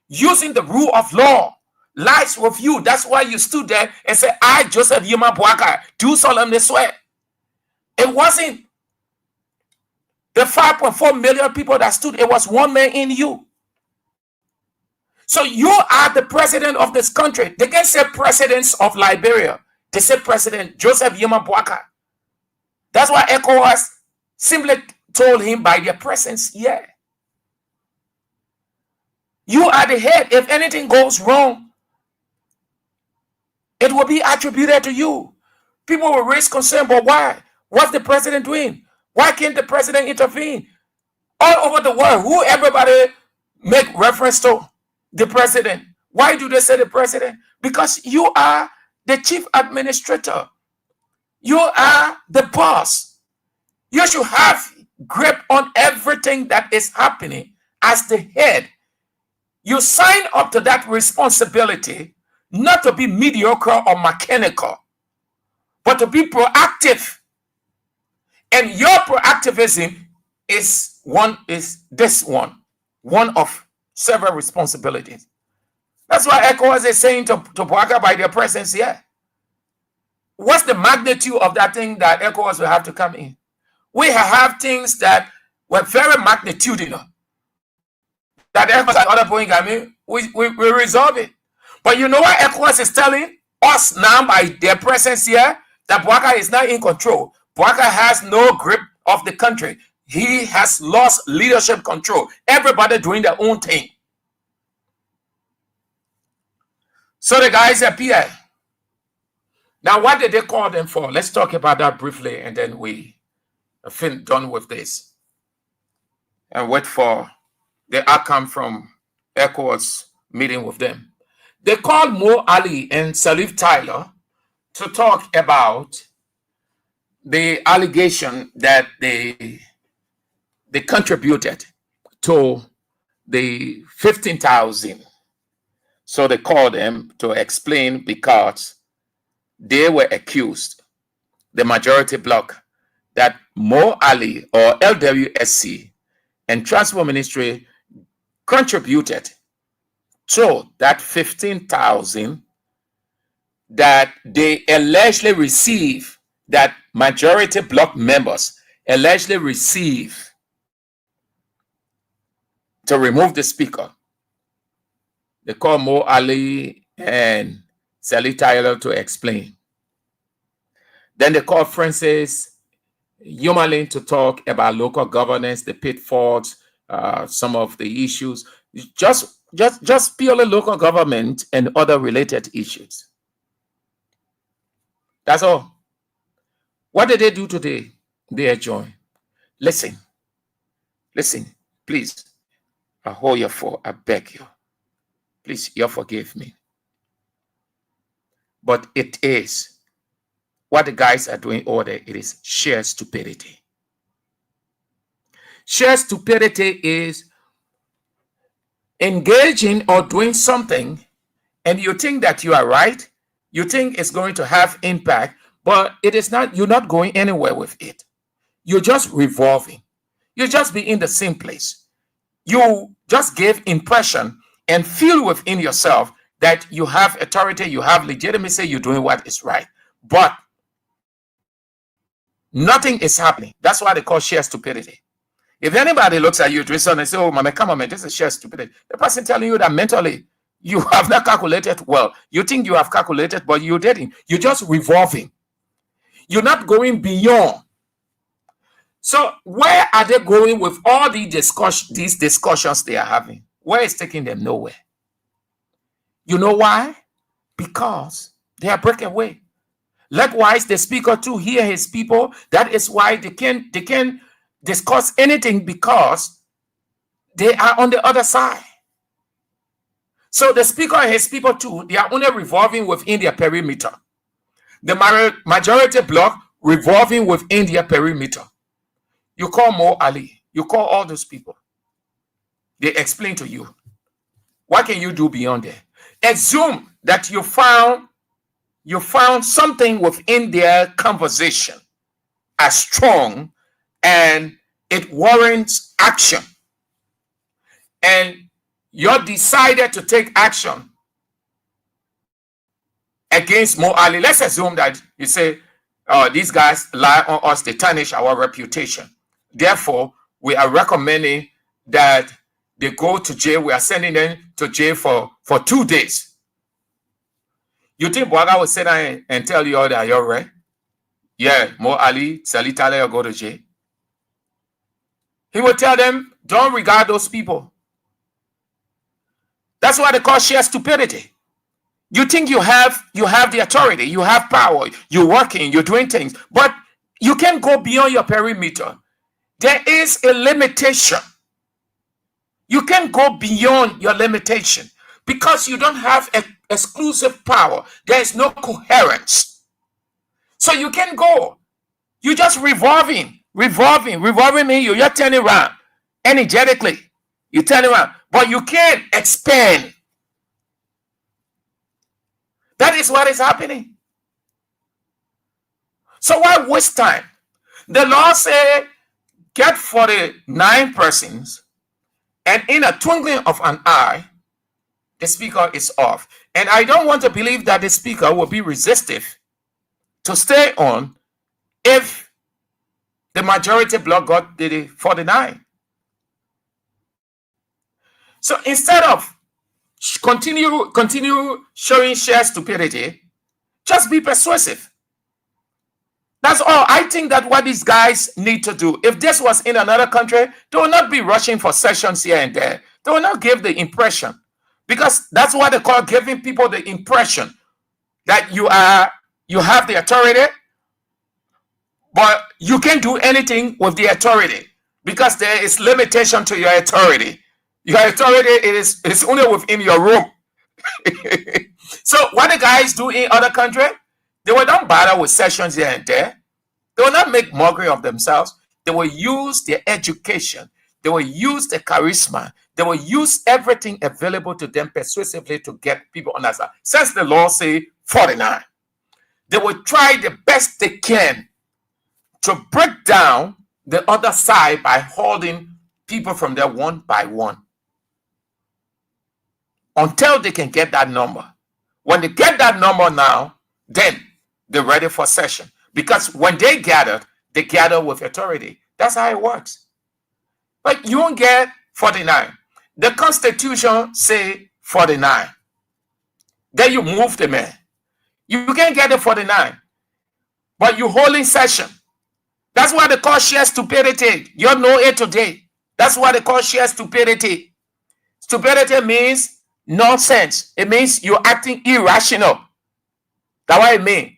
using the rule of law, lies with you. That's why you stood there and said, I, Joseph Yuma Boakai, do solemnly swear. It wasn't the 5.4 million people that stood, it was one man in you. So you are the president of this country. They can say presidents of Liberia. They say President Joseph Yuma Boakai. That's why ECOWAS simply told him by their presence, yeah. You are the head. If anything goes wrong, it will be attributed to you. People will raise concern, but why? What's the president doing? Why can't the president intervene? All over the world, who everybody make reference to? The president. Why do they say the president? Because you are the chief administrator. You are the boss. You should have grip on everything that is happening as the head. You sign up to that responsibility, not to be mediocre or mechanical, but to be proactive. And your proactivism is one of several responsibilities. That's why ECOWAS is saying to Boakai by their presence here. What's the magnitude of that thing that ECOWAS will have to come in? We have things that were very magnitudinal. That ECOWAS and other point, I mean, we resolve it. But you know what ECOWAS is telling us now by their presence here? That Boakai is not in control. Boakai has no grip of the country. He has lost leadership control. Everybody doing their own thing. So the guys appear. Now, what did they call them for? Let's talk about that briefly, and then we are done with this. And wait for the outcome from ECOWAS meeting with them. They called Mo Ali and Salif Tyler to talk about the allegation that they contributed to the 15,000. So they called them to explain because they were accused, the majority bloc, that Mo Ali or LWSC and Transport Ministry contributed to that 15,000 that they allegedly receive, that majority bloc members allegedly receive to remove the speaker. They call Mo Ali and Salif Tyler to explain. Then they call Francis Yumalin to talk about local governance, the pitfalls, some of the issues, just purely local government and other related issues. That's all. What did they do today? They adjourned. Listen, please. I hold you for, I beg you. Please, you forgive me. But it is what the guys are doing over there. It is sheer stupidity. Sheer stupidity is engaging or doing something, and you think that you are right. You think it's going to have impact, but it is not. You're not going anywhere with it. You're just revolving. You just be in the same place. You just give impression and feel within yourself that you have authority, you have legitimacy, you're doing what is right. But nothing is happening. That's why they call sheer stupidity. If anybody looks at you doing something and say, oh, man, come on, man, this is sheer stupidity. The person telling you that mentally You have not calculated well. You think you have calculated, but you didn't. You're just revolving. You're not going beyond. So where are they going with all these discussions they are having? Where is taking them? Nowhere. You know why? Because they are breaking away. Likewise, the speaker too hear his people. That is why they can't discuss anything, because they are on the other side. So the speaker and his people too, they are only revolving within their perimeter. The majority bloc revolving within their perimeter. You call Mo Ali, you call all those people. They explain to you. What can you do beyond there? Assume that you found something within their conversation as strong and it warrants action. And you decided to take action against Mo Ali. Let's assume that you say, these guys lie on us, they tarnish our reputation. Therefore, we are recommending that they go to jail. We are sending them to jail for 2 days. You think Bwaga will sit down and tell you all that you're right? Yeah, Mo Ali, Sali Tale, go to jail. He will tell them, don't regard those people. That's why they call sheer stupidity. You think you have the authority, you have power, you're working, you're doing things, but you can't go beyond your perimeter. There is a limitation. You can't go beyond your limitation because you don't have exclusive power. There is no coherence. So you can't go. You're just revolving me. You're turning around energetically. You turn around, but you can't expand. That is what is happening. So why waste time? The law says, get 49 persons, and in a twinkling of an eye, the speaker is off. And I don't want to believe that the speaker will be resistive to stay on if the majority bloc got the 49. So instead of continue showing sheer stupidity, just be persuasive. That's all. I think that what these guys need to do, if this was in another country, they will not be rushing for sessions here and there. They will not give the impression, because that's what they call giving people the impression that you have the authority, but you can't do anything with the authority because there is limitation to your authority. Your authority is only within your room. So what the guys do in other countries, they will not bother with sessions here and there. They will not make mockery of themselves. They will use their education. They will use their charisma. They will use everything available to them persuasively to get people on that side. Since the law say 49, they will try the best they can to break down the other side by holding people from there one by one until they can get that number. When they get that number now, then they're ready for session. Because when they gather with authority. That's how it works. But you won't get 49. The Constitution say 49. Then you move the man. You can't get the 49. But you holding session. That's why they call sheer stupidity. You know it today. That's why they call sheer stupidity. Stupidity means nonsense. It means you're acting irrational. That's what it means.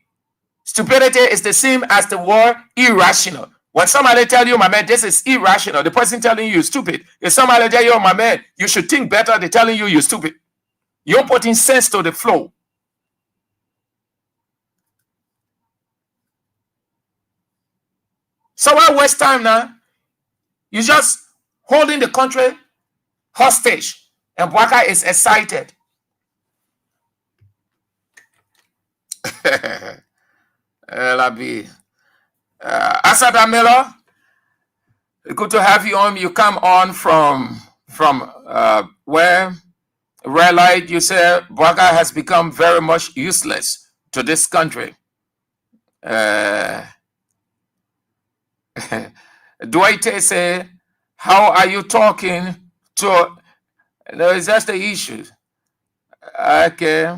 Stupidity is the same as the word irrational. When somebody tell you, my man, this is irrational, the person telling you you're stupid. If somebody tell you, my man, you should think better, they're telling you you're stupid. You're putting sense to the flow. So why waste time now? You're just holding the country hostage, and Bwaka is excited. Labi. Asada Miller, good to have you on. You come on from where Red Light. You say Bwaka has become very much useless to this country. Dwight say, how are you talking to? No, it's just the issue. Okay.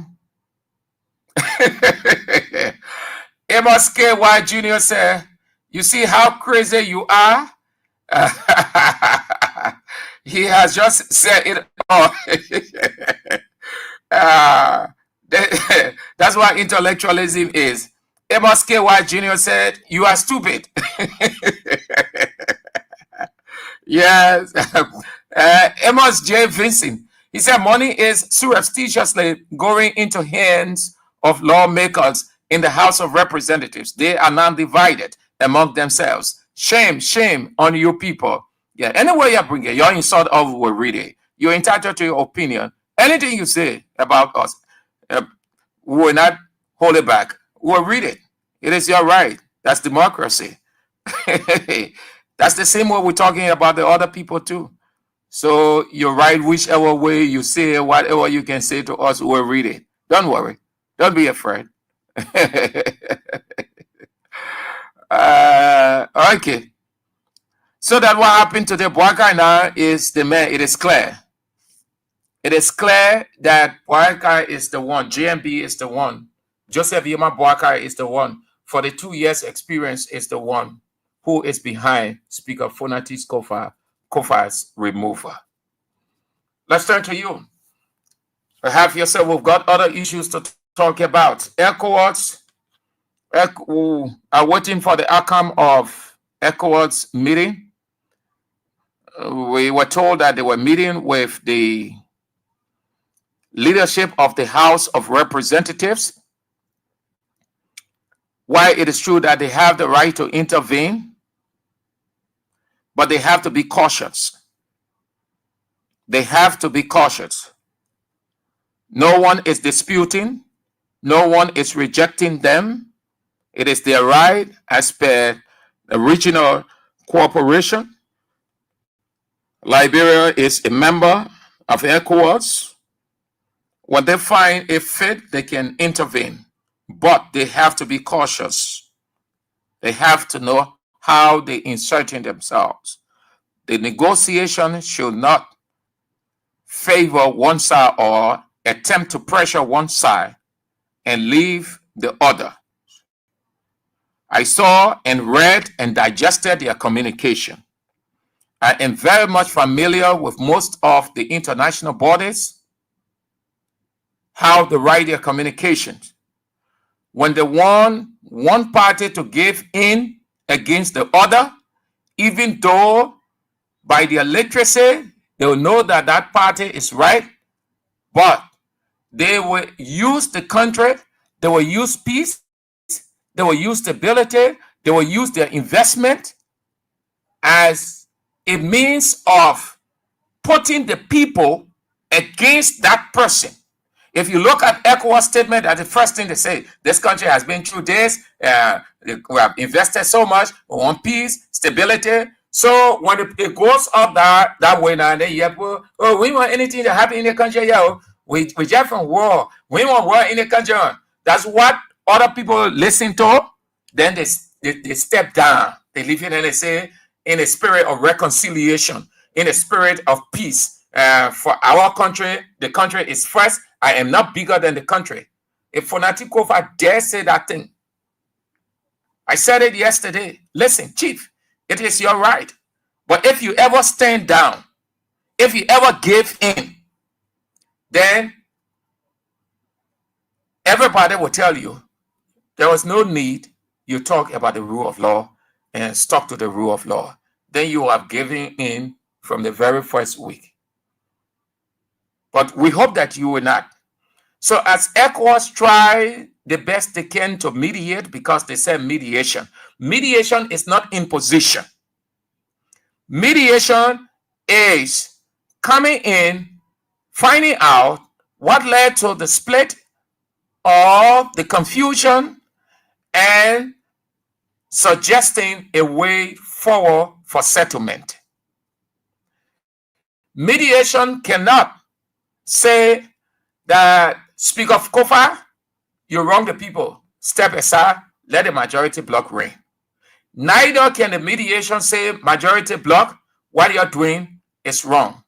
Amos KY Jr. said, you see how crazy you are? He has just said it all. That's what intellectualism is. Amos KY Jr. said, you are stupid. Yes. Amos J. Vincent, he said, money is surreptitiously going into hands of lawmakers in the House of Representatives. They are now divided among themselves. Shame, shame on you people. Yeah, anyway you bring it, your insult of will read it. You're entitled to your opinion. Anything you say about us, we will not hold it back. We'll read it. It is your right. That's democracy. That's the same way we're talking about the other people too. So you're right, whichever way you say, whatever you can say to us, we'll read it. Don't worry. Don't be afraid. Okay. So that what happened to the Boakai now is the man. It is clear. It is clear that Boakai is the one. JMB is the one. Joseph Yema Boakai is the one. For the 2 years experience is the one who is behind Speaker Phonatis Kofa's removal. Let's turn to you. Have yourself. We've got other issues to talk about. ECOWAS are waiting for the outcome of ECOWAS meeting. We were told that they were meeting with the leadership of the House of Representatives. While it is true that they have the right to intervene, but they have to be cautious. They have to be cautious. No one is disputing. No one is rejecting them. It is their right as per the regional cooperation. Liberia is a member of ECOWAS. When they find a fit, they can intervene. But they have to be cautious. They have to know how they insert in themselves. The negotiation should not favor one side or attempt to pressure one side and leave the other. I saw and read and digested their communication. I am very much familiar with most of the international bodies, how they write their communications. When they want one party to give in against the other, even though by their literacy, they will know that that party is right, but they will use the country, they will use peace, they will use stability, they will use their investment as a means of putting the people against that person. If you look at ECOWAS statement, that's the first thing they say. This country has been through this. We have invested so much. We want peace, stability. So when it goes up that way now, then you have, oh, we want anything to happen in the country. Yeah, we just from war. We want war in the country. That's what other people listen to. Then they step down. They leave it and they say, in a spirit of reconciliation, in a spirit of peace. For our country, the country is first. I am not bigger than the country. If Phonatis Kofa dare say that thing, I said it yesterday. Listen, Chief, it is your right. But if you ever stand down, if you ever give in, then everybody will tell you there was no need. You talk about the rule of law and stuck to the rule of law. Then you have given in from the very first week. But we hope that you will not. So as ECOWAS try the best they can to mediate, because they say mediation. Mediation is not imposition. Mediation is coming in, finding out what led to the split or the confusion and suggesting a way forward for settlement. Mediation cannot say that Speaker Kofa, you wrong the people. Step aside, let the majority bloc reign. Neither can the mediation say majority bloc, what you're doing is wrong.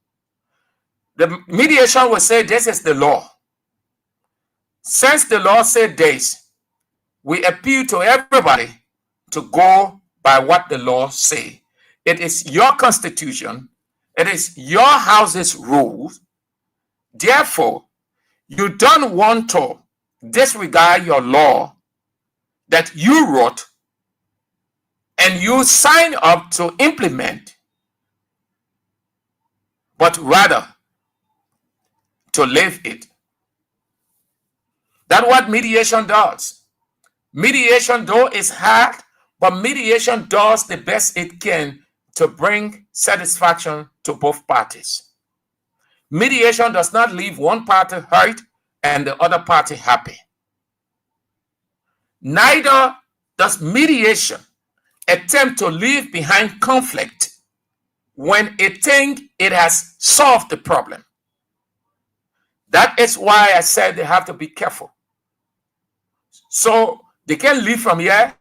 The mediation will say this is the law. Since the law said this, we appeal to everybody to go by what the law say. It is your constitution. It is your house's rules. Therefore, you don't want to disregard your law that you wrote and you sign up to implement, but rather to live it. That's what mediation does. Mediation, though, is hard, but mediation does the best it can to bring satisfaction to both parties. Mediation does not leave one party hurt and the other party happy. Neither does mediation attempt to leave behind conflict when it thinks it has solved the problem. That is why I said they have to be careful. So they can leave from here,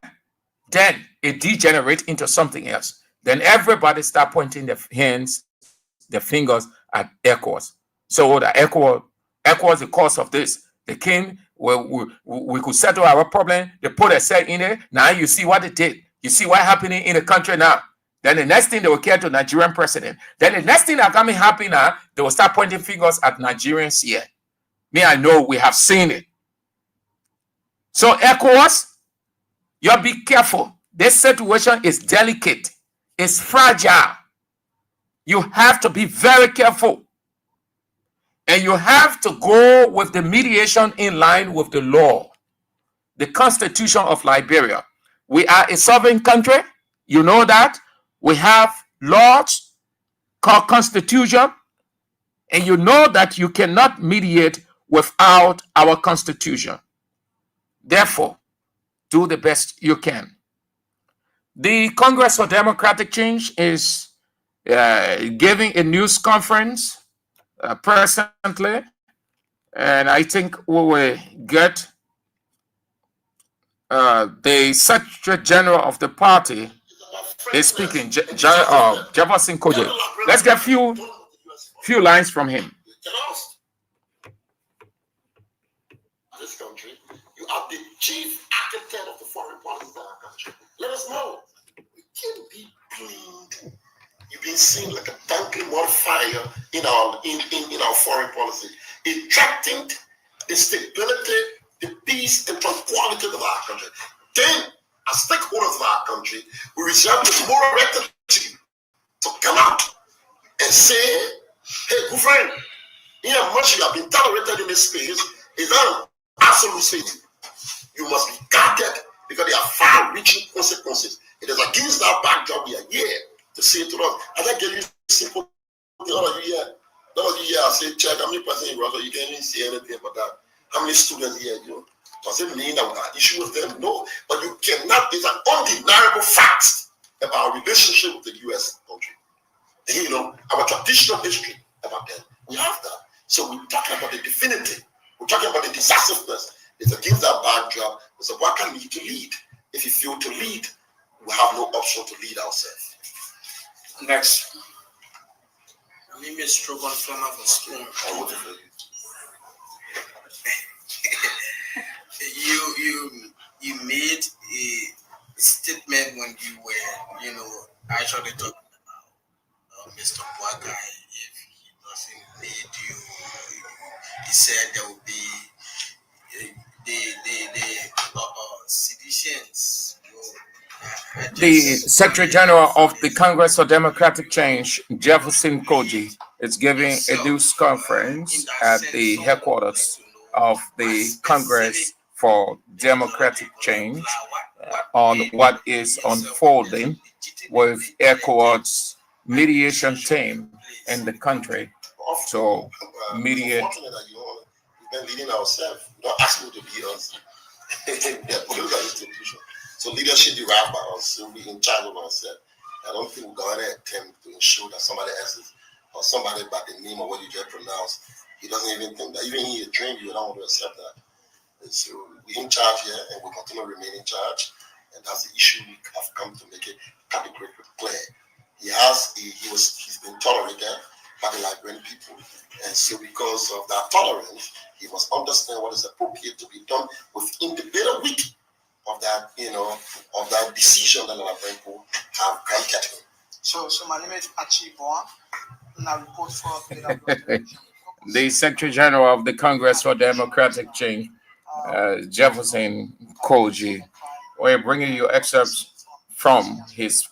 then it degenerates into something else. Then everybody start pointing their hands, their fingers at ECOWAS. So the ECOWAS the cause of this. The king, we could settle our problem. They put a set in it. Now you see what they did. You see what's happening in the country now. Then the next thing they will care to Nigerian president. Then the next thing that got me happy now, they will start pointing fingers at Nigerians here. Me, I know we have seen it. So ECOWAS, you be careful. This situation is delicate. It's fragile. You have to be very careful. And you have to go with the mediation in line with the law. The Constitution of Liberia. We are a sovereign country. You know that. We have laws called Constitution. And you know that you cannot mediate without our Constitution. Therefore, do the best you can. The Congress for Democratic Change is giving a news conference presently, and I think we will get the Secretary General of the party is speaking, Jefferson Koje. Let's get few lines from him. This country, you are the chief architect of the foreign policy of our country. Let us know. We can't be blamed. You've been seen like a thankful modifier in our foreign policy. It threatened the stability, the peace, and tranquility of our country. Then, as stakeholders of our country, we reserve the moral rectitude to come out and say, hey, good friend, how much you have been tolerated in this space is an absolute state. You must be guarded because there are far-reaching consequences. It is against that backdrop we are here to say to us. As I give you simple, all of you here, I say, check how many percent in Russia, you can't even see anything about that. How many students here, does it mean that we have issue with them? No, but you cannot, it's an undeniable fact about our relationship with the U.S. country. And, our traditional history about them. We have that. So we're talking about the definitive. We're talking about the decisiveness. It's against that backdrop. So what can we to lead? If you fail to lead, we have no option to lead ourselves. Next. My name is Strogon Flama for Spoon. You made a statement when you were, actually talking about Mr. Bwagai. If he doesn't lead you, he said there will be the seditions. The Secretary General of the Congress for Democratic Change, Jefferson Koje, is giving a news conference at the headquarters of the Congress for Democratic Change on what is unfolding with ECOWAS mediation team in the country to mediate. We've been leading ourselves. Don't ask me to be us. They're political institutions. So leadership derived by us, so we're in charge of ourselves. I don't think we're going to attempt to ensure that somebody else's or somebody by the name of what you just pronounced, he doesn't even think that. Even he trained you, don't want to accept that. And so we're in charge here and we continue to remain in charge. And that's the issue we have come to make it categorically clear. He's been tolerated by the Liberian people. And so because of that tolerance, he must understand what is appropriate to be done within the bitter week of that, of that decision that the Liberian people have granted him. So my name is Achiboa, and I report for The Secretary General of the Congress for Democratic Change, Jefferson Koji. We're bringing you excerpts from his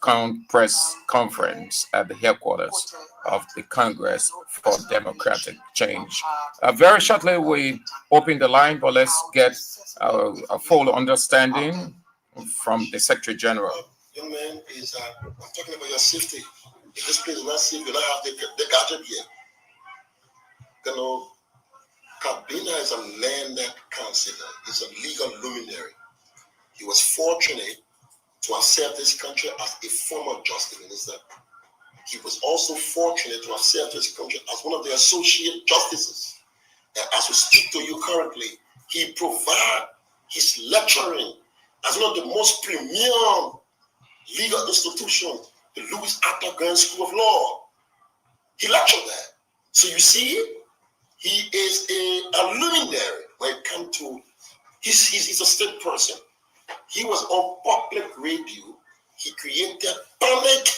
press conference at the headquarters of the Congress for Democratic Change. Very shortly, we open the line, but let's get a full understanding from the Secretary General. Young man, I'm talking about your safety. If this place is not safe, you don't have the gadget here. Kabina is a landed councillor. He's a legal luminary. He was fortunate to have served this country as a former justice minister. He was also fortunate to have served this country as one of the associate justices. And as we speak to you currently, he provides his lecturing as one of the most premier legal institutions, the Louis Arthur Grand School of Law. He lectured there. So you see, he is a luminary when it comes to, he's a state person. He was on public radio. He created panic.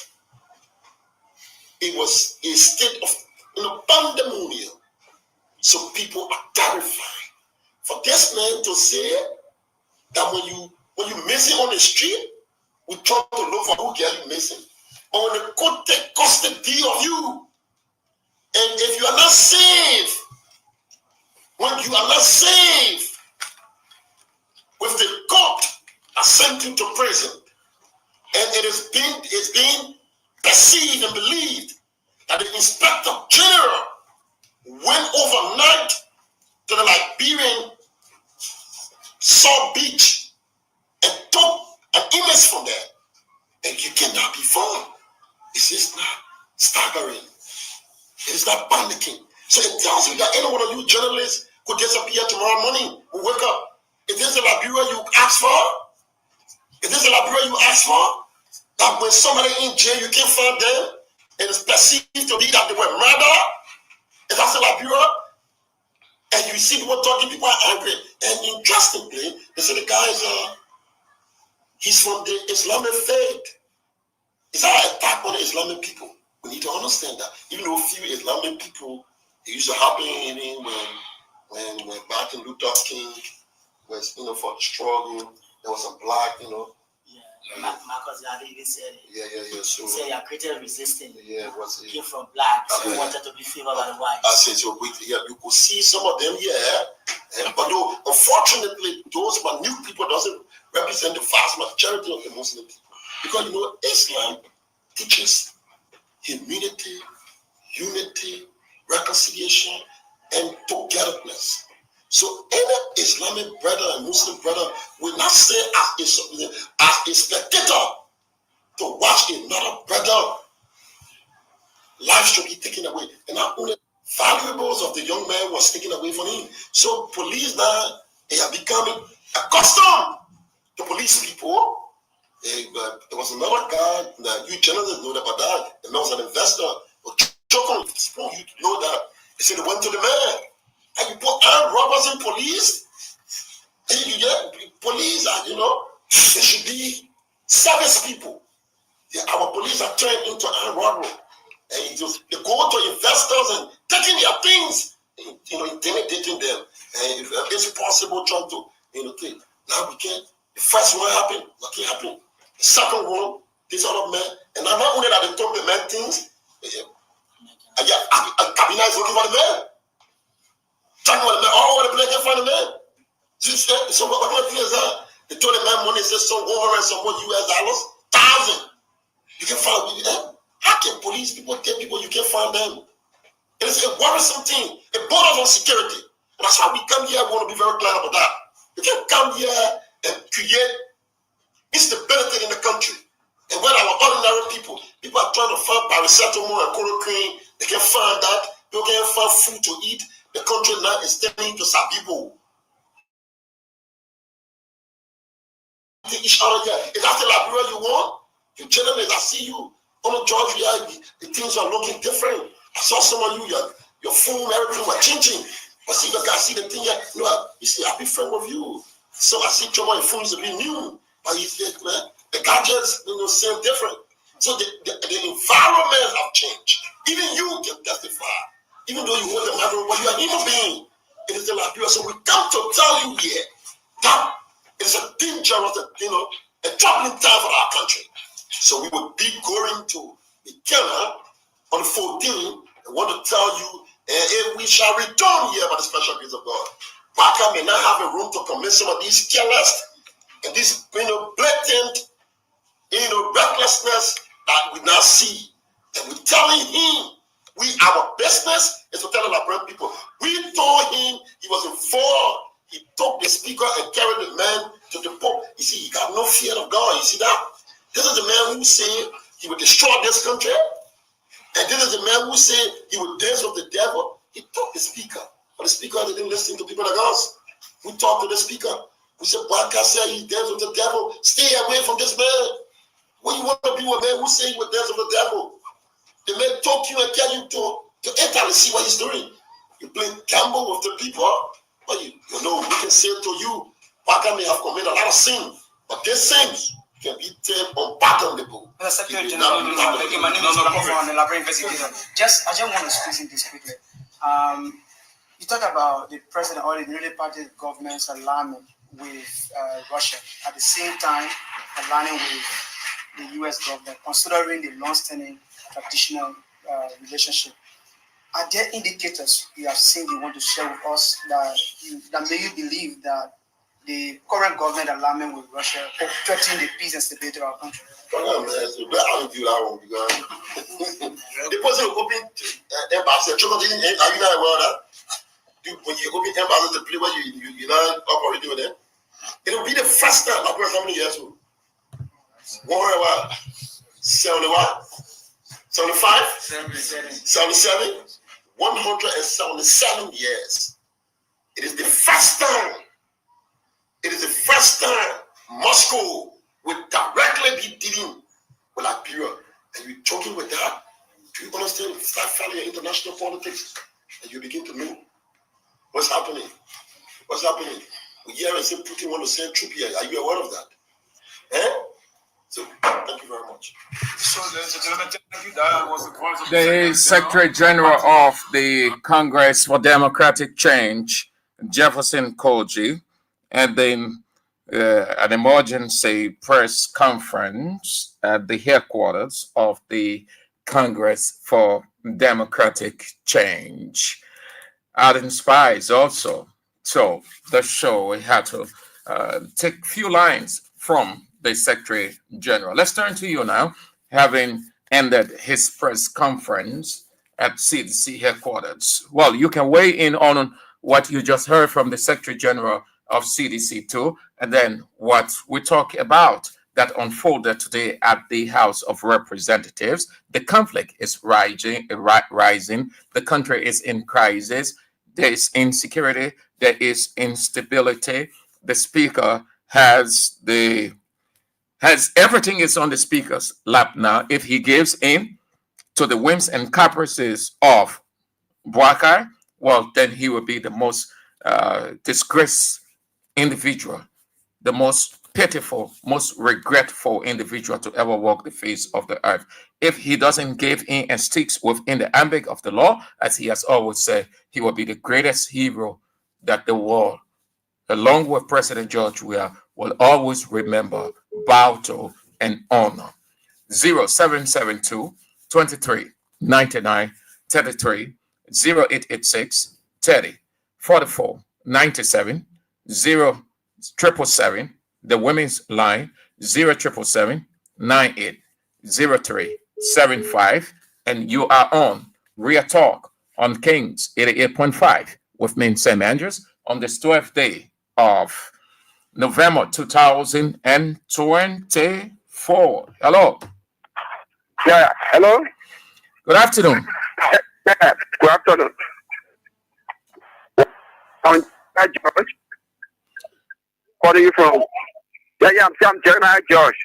It was a state of pandemonium. So people are terrified. For this man to say that when you miss him on the street, we try to look for who get you missing. But when they could take custody of you, and if you are not safe, when you are not safe, with the court has sent you to prison, and it's being perceived and believed that the Inspector General went overnight to the Liberian South Beach and took an image from there, and you cannot be found. It's just not staggering. It's not panicking. So it tells you that any one of you journalists could disappear tomorrow morning. We wake up. Is this the Liberia you asked for? Is this the Liberia you asked for? That when somebody in jail, you can't find them, and it's perceived to be that they were murdered? Is that the Liberia? And you see people talking, people are angry. And interestingly, they say the guy is he's from the Islamic faith. It's our attack on the Islamic people. We need to understand that. Even though few Islamic people, it used to happen when Martin Luther King was, for the struggle, there was some black, Marcus Garvey even said it. Yeah. So he said, "You created resistance. Yeah, what's it? Came from black, so he wanted to be favored by the whites." I said, so you could see some of them here, but though, unfortunately, those new people doesn't represent the vast majority of the Muslim people, because Islam teaches humility, unity, reconciliation, and togetherness. So any Islamic brother and Muslim brother will not say as a spectator to watch another brother life should be taken away. And not only valuables of the young man was taken away from him. So police now, they are becoming accustomed to police people. There was another guy that you journalists know about that, and there was an investor, you know that. They said they went to the man, and you put armed robbers in police, and you get police, and they should be service people. Our police are turned into armed robbers, and they go to investors and taking their things, intimidating them, and if it's possible, trying to, think. Now we can't. The first one happened, nothing happened. The second one, this other man, and not only that they told the man things, Kabina is looking for the man. Talking about the man, all over the place, can't find the man. So what kind of thing is that? They told the man money, says some $100 some more US, 1,000. You can find them. How can police people take people, you can't find them? It is a worrisome thing. It borders on security. And that's why we come here, we want to be very clear about that. You can't come here and create instability in the country. And when our ordinary people are trying to find paracetamol and chloroquine, they can find that, they can find food to eat. The country now is turning to Sabibo. Each other here. Is that the Liberia you want? You journalists, I see you on the Georgia, the things are looking different. I saw some of you, your phone, everything was changing. But see, look, I see the thing here. You know, you see, I be friend with you. So I see your phones to be new. But you see, man, the gadgets, you know, seem different. So the environment have changed. Even you can testify. Even though you hold the microphone, but you are a human being. It is like you. So we come to tell you here that it's a dangerous, you know, a troubling time for our country. So we will be going to the Ghana on the 14th. I want to tell you, if we shall return here by the special grace of God. Baka may not have a room to commit some of these careless and this, you know, blatant, you know, recklessness that we now see. And we're telling him, our business is to tell our people. We told him he was informed. He took the speaker and carried the man to the Pope. You see, he got no fear of God. You see that? This is the man who said he would destroy this country. And this is the man who said he would dance with the devil. He took the speaker. But the speaker didn't listen to people like us. We talked to the speaker. We said, Baka said he danced with the devil. Stay away from this man. What you want to be with a man who said he would dance with the devil? The man talk you and tell you to enter and see what he's doing. You play gamble with the people. But you know, we can say to you, Baka may have committed a lot of sin. But these sins can be turned unpardonable. Secretary General, my name is Ramon, the Library Investigator. I just want to squeeze in this quickly. You talk about the president or the ruling party government's alignment with Russia, at the same time aligning with the U.S. government, considering the long-standing traditional relationship. Are there indicators you have seen you want to share with us that make you believe that the current government alignment with Russia threatening the peace and stability of our country? I don't do that one because the person who opened embassy, are you not aware of that? When you open embassy, the place where you not operating with them, it will be the first time. Like how many years old? 75? 77? 177 years. It is the first time. It is the first time Moscow will directly be dealing with Liberia. And you're talking with that. Do you understand? Start following international politics and you begin to know what's happening. What's happening? We hear and say Putin want to send troops here. Are you aware of that? So, thank you very much. So, ladies and gentlemen, thank you. That was the voice of The Secretary General of the Congress for Democratic Change, Jefferson Koji, and then an emergency press conference at the headquarters of the Congress for Democratic Change. Adding spies also. So the show, we had to take a few lines from the Secretary General. Let's turn to you now, having ended his press conference at CDC headquarters. Well, you can weigh in on what you just heard from the Secretary General of CDC too, and then what we talk about that unfolded today at the House of Representatives. The conflict is rising. The country is in crisis. There is insecurity. There is instability. The speaker has everything is on the speaker's lap now. If he gives in to the whims and caprices of Bouakai, well, then he will be the most disgraced individual, the most pitiful, most regretful individual to ever walk the face of the earth. If he doesn't give in and sticks within the ambit of the law, as he has always said, he will be the greatest hero that the world, along with President George Weah, will always remember, bow to, and honor. 0772 23 99 33 0886 30 44 97 0777, the women's line 0777 98 0375, and you are on Real Talk on Kings 88.5 with me, Sam Andrews, on this 12th day of November 2024. Hello. Yeah, hello. Good afternoon. Yeah, good afternoon. George. Calling you from. I'm Jeremiah George.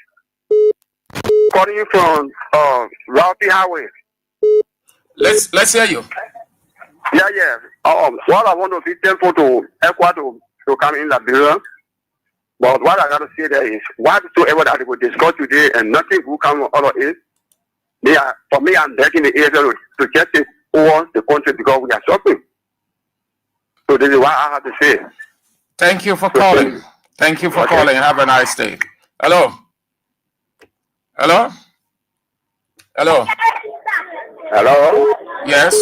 Calling you from Ralphie Highway. Let's hear you. Yeah. What I want to be thankful to ECWA to come in Liberia. But what I got to say there is, whatsoever that we will discuss today and nothing will come out of it, for me, I'm begging the area to get it over the country because we are suffering. So this is what I have to say. Thank you for calling. Thank you for calling. Have a nice day. Hello. Hello. Hello. Hello. Yes.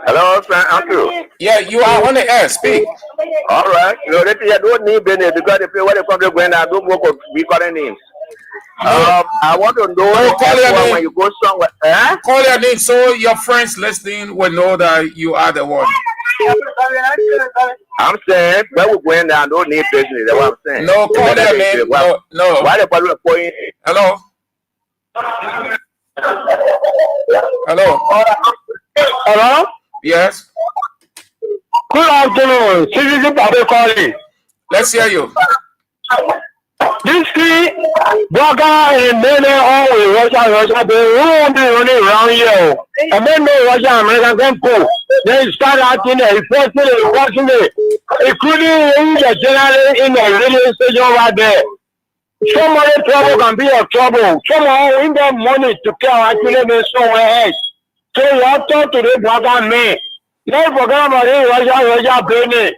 Hello, sir. Andrew. Yeah, you are on the air. Speak. All right. You know, I don't need Benin because they pay what they come when I don't work with recording names. I want to know call your name. when you go somewhere. Call your name so your friends listening will know that you are the one. I'm saying when we go in there, I don't need business. That's what I'm saying. No, call your name. No. Why the problem point? Hello. Hello. Hello. Yes. Good afternoon. Citizen Babe calling. Let's hear you. This thing, Baka and many always Russia, they won't be running around here. And then no Russia, American can go. They start acting a person watching it, including the general in the radio station right there. Somebody trouble can be a trouble. Someone in the money to care actually somewhere else. So you have to talk to the Baka man. They forget about it, Russia, Benin.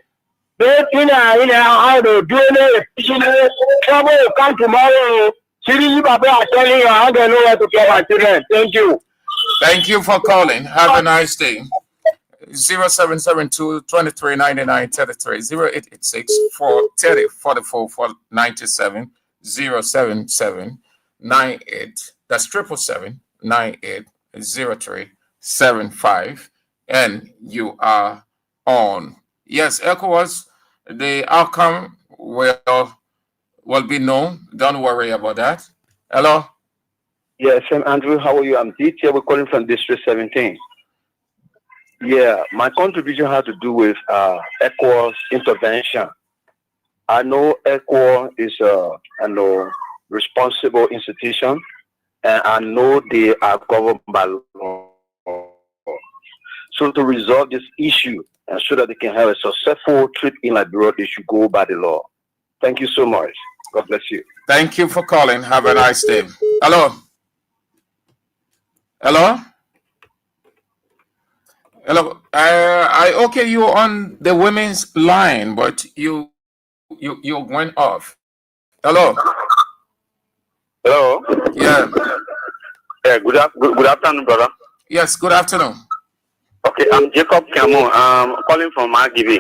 They in how to do it. Trouble will come tomorrow. Citizen Babe are telling you how they know where to get my children. Thank you. Thank you for calling. Have a nice day. 0772 23 99 33 0886 430 44 497 077 98. That's 777 98 03 75. And you are on. Yes, ECOWAS, the outcome will be known. Don't worry about that. Hello? Yes, I'm Andrew. How are you? I'm DT. We're calling from District 17. Yeah, my contribution has to do with ECOWAS intervention. I know ECOWAS is a responsible institution, and I know they are governed by law. So to resolve this issue and so that they can have a successful trip in Liberia, they should go by the law. Thank you so much. God bless you. Thank you for calling. Have a nice day. Hello? Hello? Hello? I okay you on the women's line, but you went off. Hello? Hello? Yeah. Yeah, good afternoon, brother. Yes, good afternoon. Okay, I'm Jacob Cameron. I'm calling from Margibi.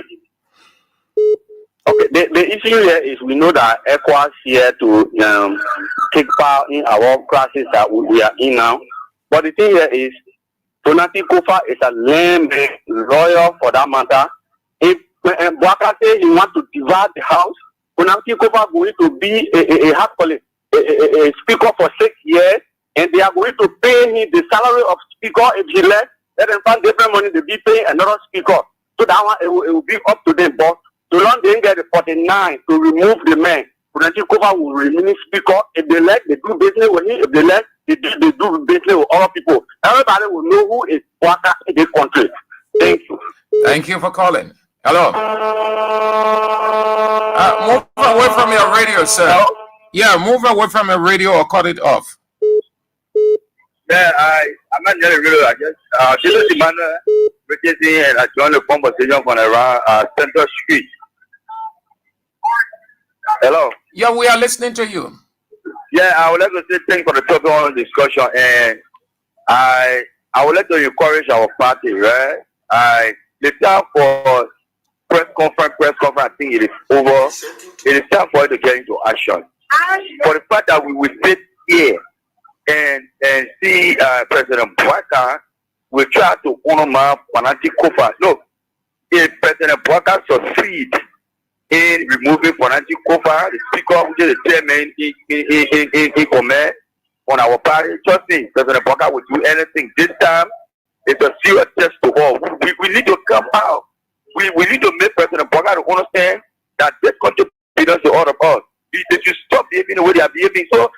Okay, the issue here is we know that ECOWAS here to take part in our crisis that we are in now. But the thing here is, Tonati Kofa is a lame lawyer for that matter. If Bwaka says he wants to divide the house, Tonati Kofa is going to be a speaker for 6 years, and they are going to pay him the salary of speaker if he left. Let them find different money to be paying another speaker. So that one, it will be up to them. But so long they get the 49 to remove the man, Tonati Kofa will remain speaker. If they let, they do business with him. If they let, they do business with other people. Everybody will know who is Bwaka in this country. Thank you. Thank you for calling. Hello. Move away from your radio, sir. Hello? Yeah, move away from your radio or cut it off. Yeah, I'm not really real. I just this is the manner which is in I joined the conversation from around Central Street. Hello. Yeah, we are listening to you. Yeah, I would like to say thanks for the topic on discussion, and I would like to encourage our party, right? The time for press conference, I think it is over. It is time for it to get into action. For the fact that we will sit here and see President Bwaka, we try to honor my Tonati Kofa. Look, if President Bwaka succeeds in removing Tonati Kofa, the speaker, which is the chairman in command on our party, trust me, President Bwaka will do anything. This time, it's a serious test to all. We need to come out. We need to make President Bwaka to understand that this country belongs to all of us. They should stop behaving the way they are behaving. So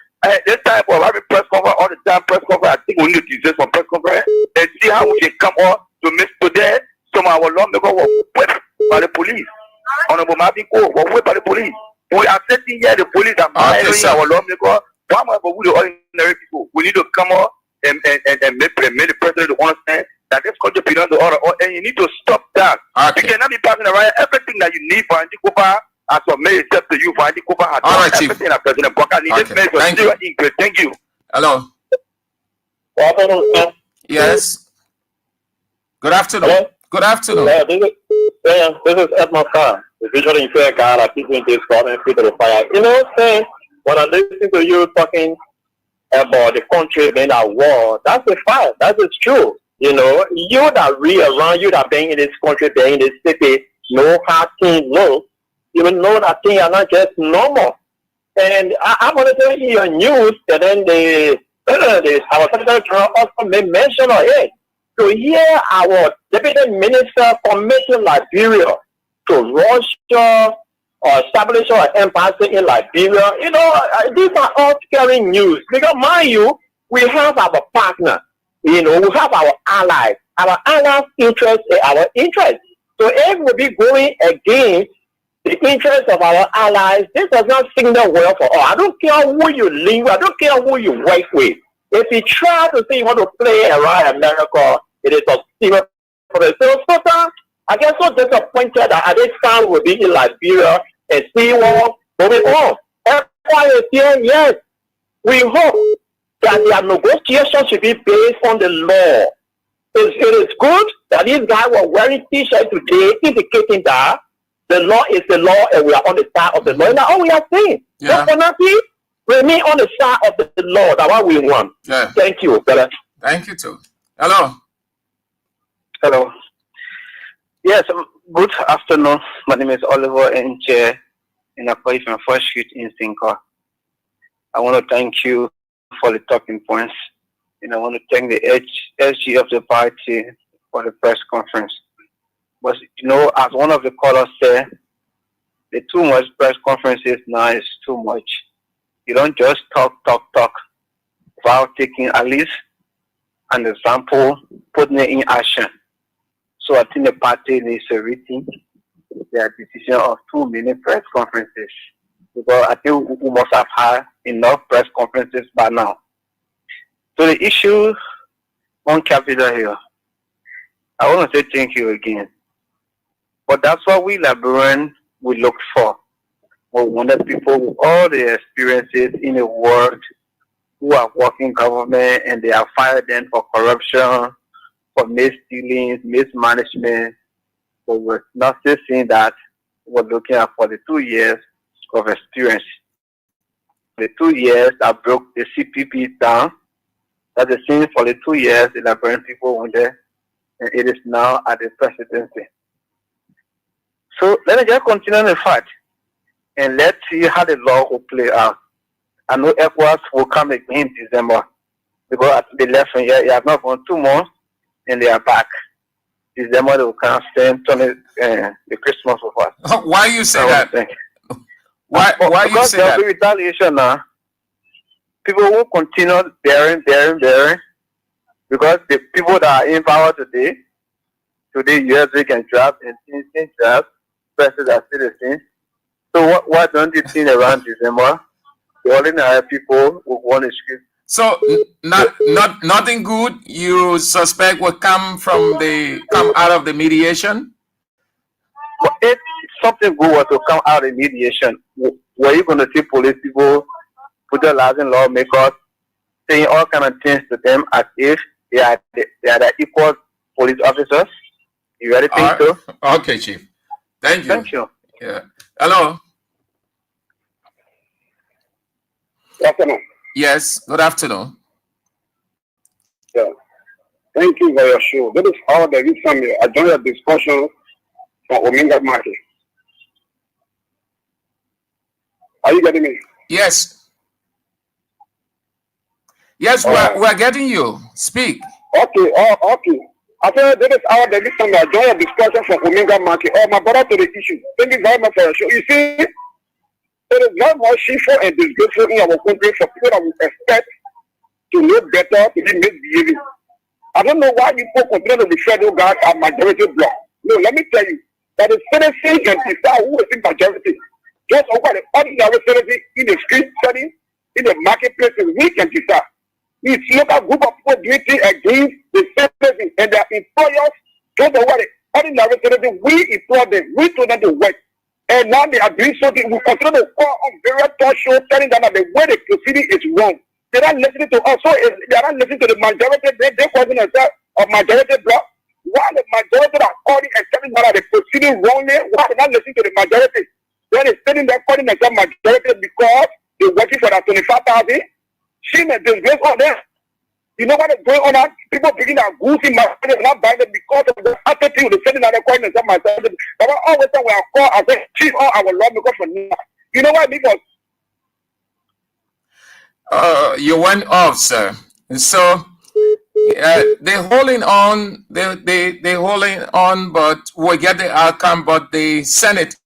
This type of having press conference all the time, press conference, I think we need to use some press conference and see how we can come up to miss today. Some of our lawmakers were whipped by the police. Honorable Mabiko were whipped by the police. We are sitting here, the police are monitoring our lawmakers. Why am I going to ordinary people? We need to come up and make the president to understand that this country belongs to order, and you need to stop that. You cannot be passing around everything that you need for Andy-Kopa as for me, except to you for Andy-Kopa has done everything that President Bokar needed. Thank you. Hello. Yes. Good afternoon. Hello? Good afternoon. This is Edmund Khan, the visually impaired guy that people in this government to the fire. You know what I'm saying? When I listen to you talking about the country being at war, that's a fact. That is true. You know, you that read around, you that being in this country, being in this city, know how things look. You will know that things are not just normal. And I'm going to tell you your news that then our Secretary General also made mention of it. To hear our Deputy Minister committing Liberia to Russia or establish our embassy in Liberia, you know, these are all scary news. Because mind you, we have our partner, you know, we have our allies. Our allies' interest is our interest. So if we be going against the interest of our allies, this does not signal well for all. I don't care who you live with, I don't care who you work with. If you try to say you want to play around America, it is a serious problem. So, I get so disappointed that at this time we'll be in Liberia and see what going on. ECOWAS is here, yes. We hope that their negotiations should be based on the law. It is good that these guys were wearing t-shirts today indicating that the law is the law and we are on the side of the law. And that's all we are saying. Yeah. Definitely remain on the side of the law. That's what we want. Yeah. Thank you, brother. Thank you too. Hello. Hello. Yes, good afternoon. My name is Oliver Nche, and I play from First Street in Sinka. I want to thank you for the talking points, and I want to thank the SG of the party for the press conference. But, you know, as one of the callers said, the too much press conferences now is too much. You don't just talk without taking at least an example, putting it in action. So I think the party needs to rethink their decision of too many press conferences. Because I think we must have had enough press conferences by now. So the issue on Capitol Hill, I want to say thank you again. But that's what we Liberians we look for. We wanted people with all the experiences in the world who are working government and they are fired them for corruption, for misdealings, mismanagement. But we're not still seeing that. We're looking at for the 2 years of experience. The 2 years that broke the CPP down, that's the same for the 2 years the Liberian people went there, and it is now at the presidency. So let me just continue on the fact, and let's see how the law will play out. I know ECOWAS will come again in December, because at the election year, you have not gone 2 months, and they are back. December, they will come spend the Christmas with us. Why you say that? Why you say that? Because there will be retaliation now. People will continue bearing, because the people that are in power today, US they can draft and things draft, president are citizens. So why don't you think around December, the ordinary people will want to script? So nothing good you suspect will come out of the mediation? But if something good was to come out of mediation, were you going to see police people, brutalizing lawmakers, saying all kind of things to them as if they are the equal police officers? You really think so? Okay, Chief. Thank you. Thank you. Yeah. Hello. Good afternoon. Yes. Good afternoon. Yeah. Thank you for your show. This is how the recently I joined a discussion for Ominga Market. Are you getting me? Yes. Yes, we're getting you. Speak. Okay. Okay. I said this is how the recently I joined a discussion for Ominga Market. Oh, my brother to the issue. Thank you very much for your show. You see, It is very much shameful and disgraceful in our country for people that we expect to know better to be misbehaving. I don't know why people continue to refer to God as majority bloc. No, let me tell you that the citizen can decide who is in majority. Just over the ordinary citizen in the street setting, in the marketplace, we can decide. If you look at a group of people doing things against the citizen and their employers, just over the ordinary citizen, we employ them, we told them to work. And now they are doing something. We continue to call on various talk shows telling them that the way the proceeding is wrong. They're not listening to us. So they're not listening to the majority. They're calling themselves a majority bloc. Why the majority are calling and telling them that the proceeding wrongly? Why they're not listening to the majority? They're sitting there calling themselves majority because they're working for that 25,000. Shame and disgrace on them. You know what is going on now? People picking our goods in my family, not buying them because of the attitude. They're sitting there calling themselves majority. But all the time we are called as a chief on our law because for now. You know why? Because you went off, sir. So they're holding on. They're holding on, but we'll get the outcome. But the Senate,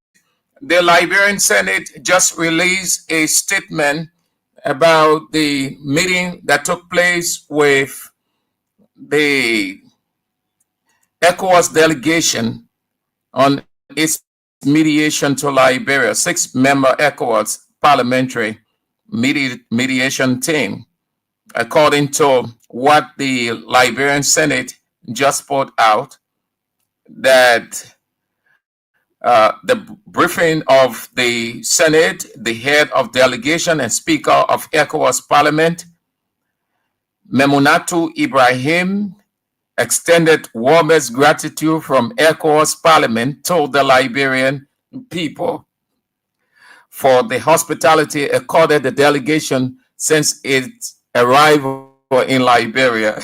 the Liberian Senate, just released a statement about the meeting that took place with the ECOWAS delegation on its mediation to Liberia, 6-member ECOWAS parliamentary mediation team. According to what the Liberian Senate just put out, that the briefing of the Senate, the head of delegation and speaker of ECOWAS Parliament, Memunatu Ibrahim, extended warmest gratitude from ECOWAS Parliament to the Liberian people for the hospitality accorded the delegation since its arrival in Liberia.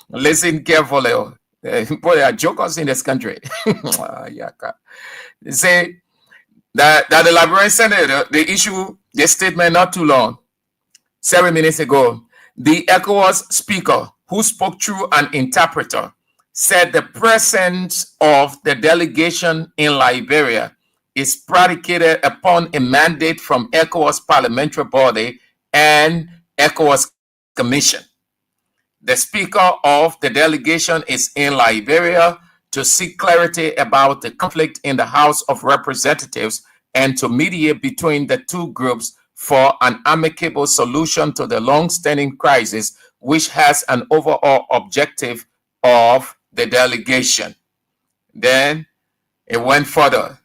Listen carefully. There are jokers in this country. They say that the Liberian Senate, they issued the statement not too long, 7 minutes ago. The ECOWAS speaker, who spoke through an interpreter, said the presence of the delegation in Liberia is predicated upon a mandate from ECOWAS parliamentary body and ECOWAS Commission. The speaker of the delegation is in Liberia to seek clarity about the conflict in the House of Representatives and to mediate between the two groups for an amicable solution to the long-standing crisis, which has an overall objective of the delegation. Then it went further.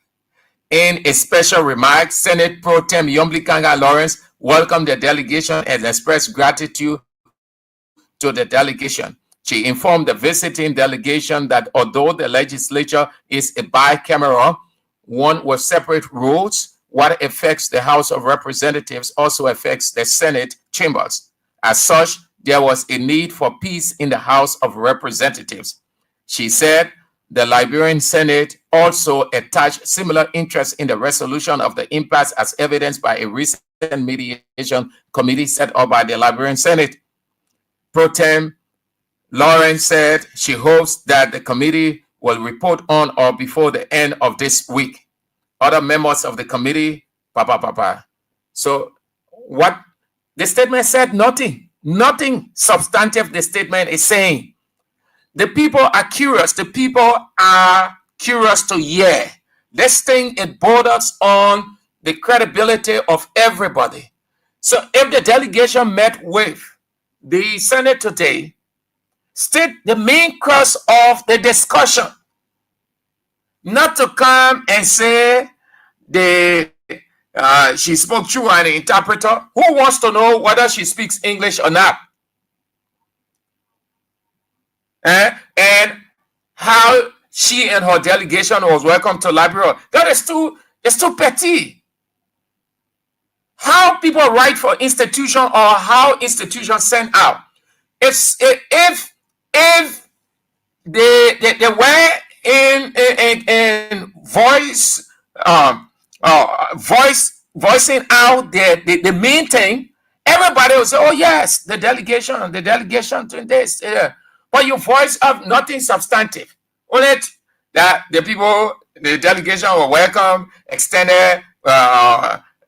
In a special remark, Senate Pro Tem Yomblikanga Lawrence welcomed the delegation and expressed gratitude to the delegation. She informed the visiting delegation that although the legislature is a bicameral, one with separate rules, what affects the House of Representatives also affects the Senate chambers. As such, there was a need for peace in the House of Representatives. She said the Liberian Senate also attached similar interest in the resolution of the impasse as evidenced by a recent mediation committee set up by the Liberian Senate. Pro Tem Lawrence said she hopes that the committee will report on or before the end of this week. Other members of the committee, So what the statement said, nothing substantive the statement is saying. The people are curious. The people are curious to hear. This thing, it borders on the credibility of everybody. So if the delegation met with the Senate today, state the main course of the discussion, not to come and say she spoke through an interpreter. Who wants to know whether she speaks English or not? And how she and her delegation was welcome to Liberia. That is it's too petty. How people write for institution or how institutions send out. If they were in voicing out the main thing, everybody will say, oh yes, the delegation to this. But you voice up nothing substantive. Only that the people, the delegation were welcome, extended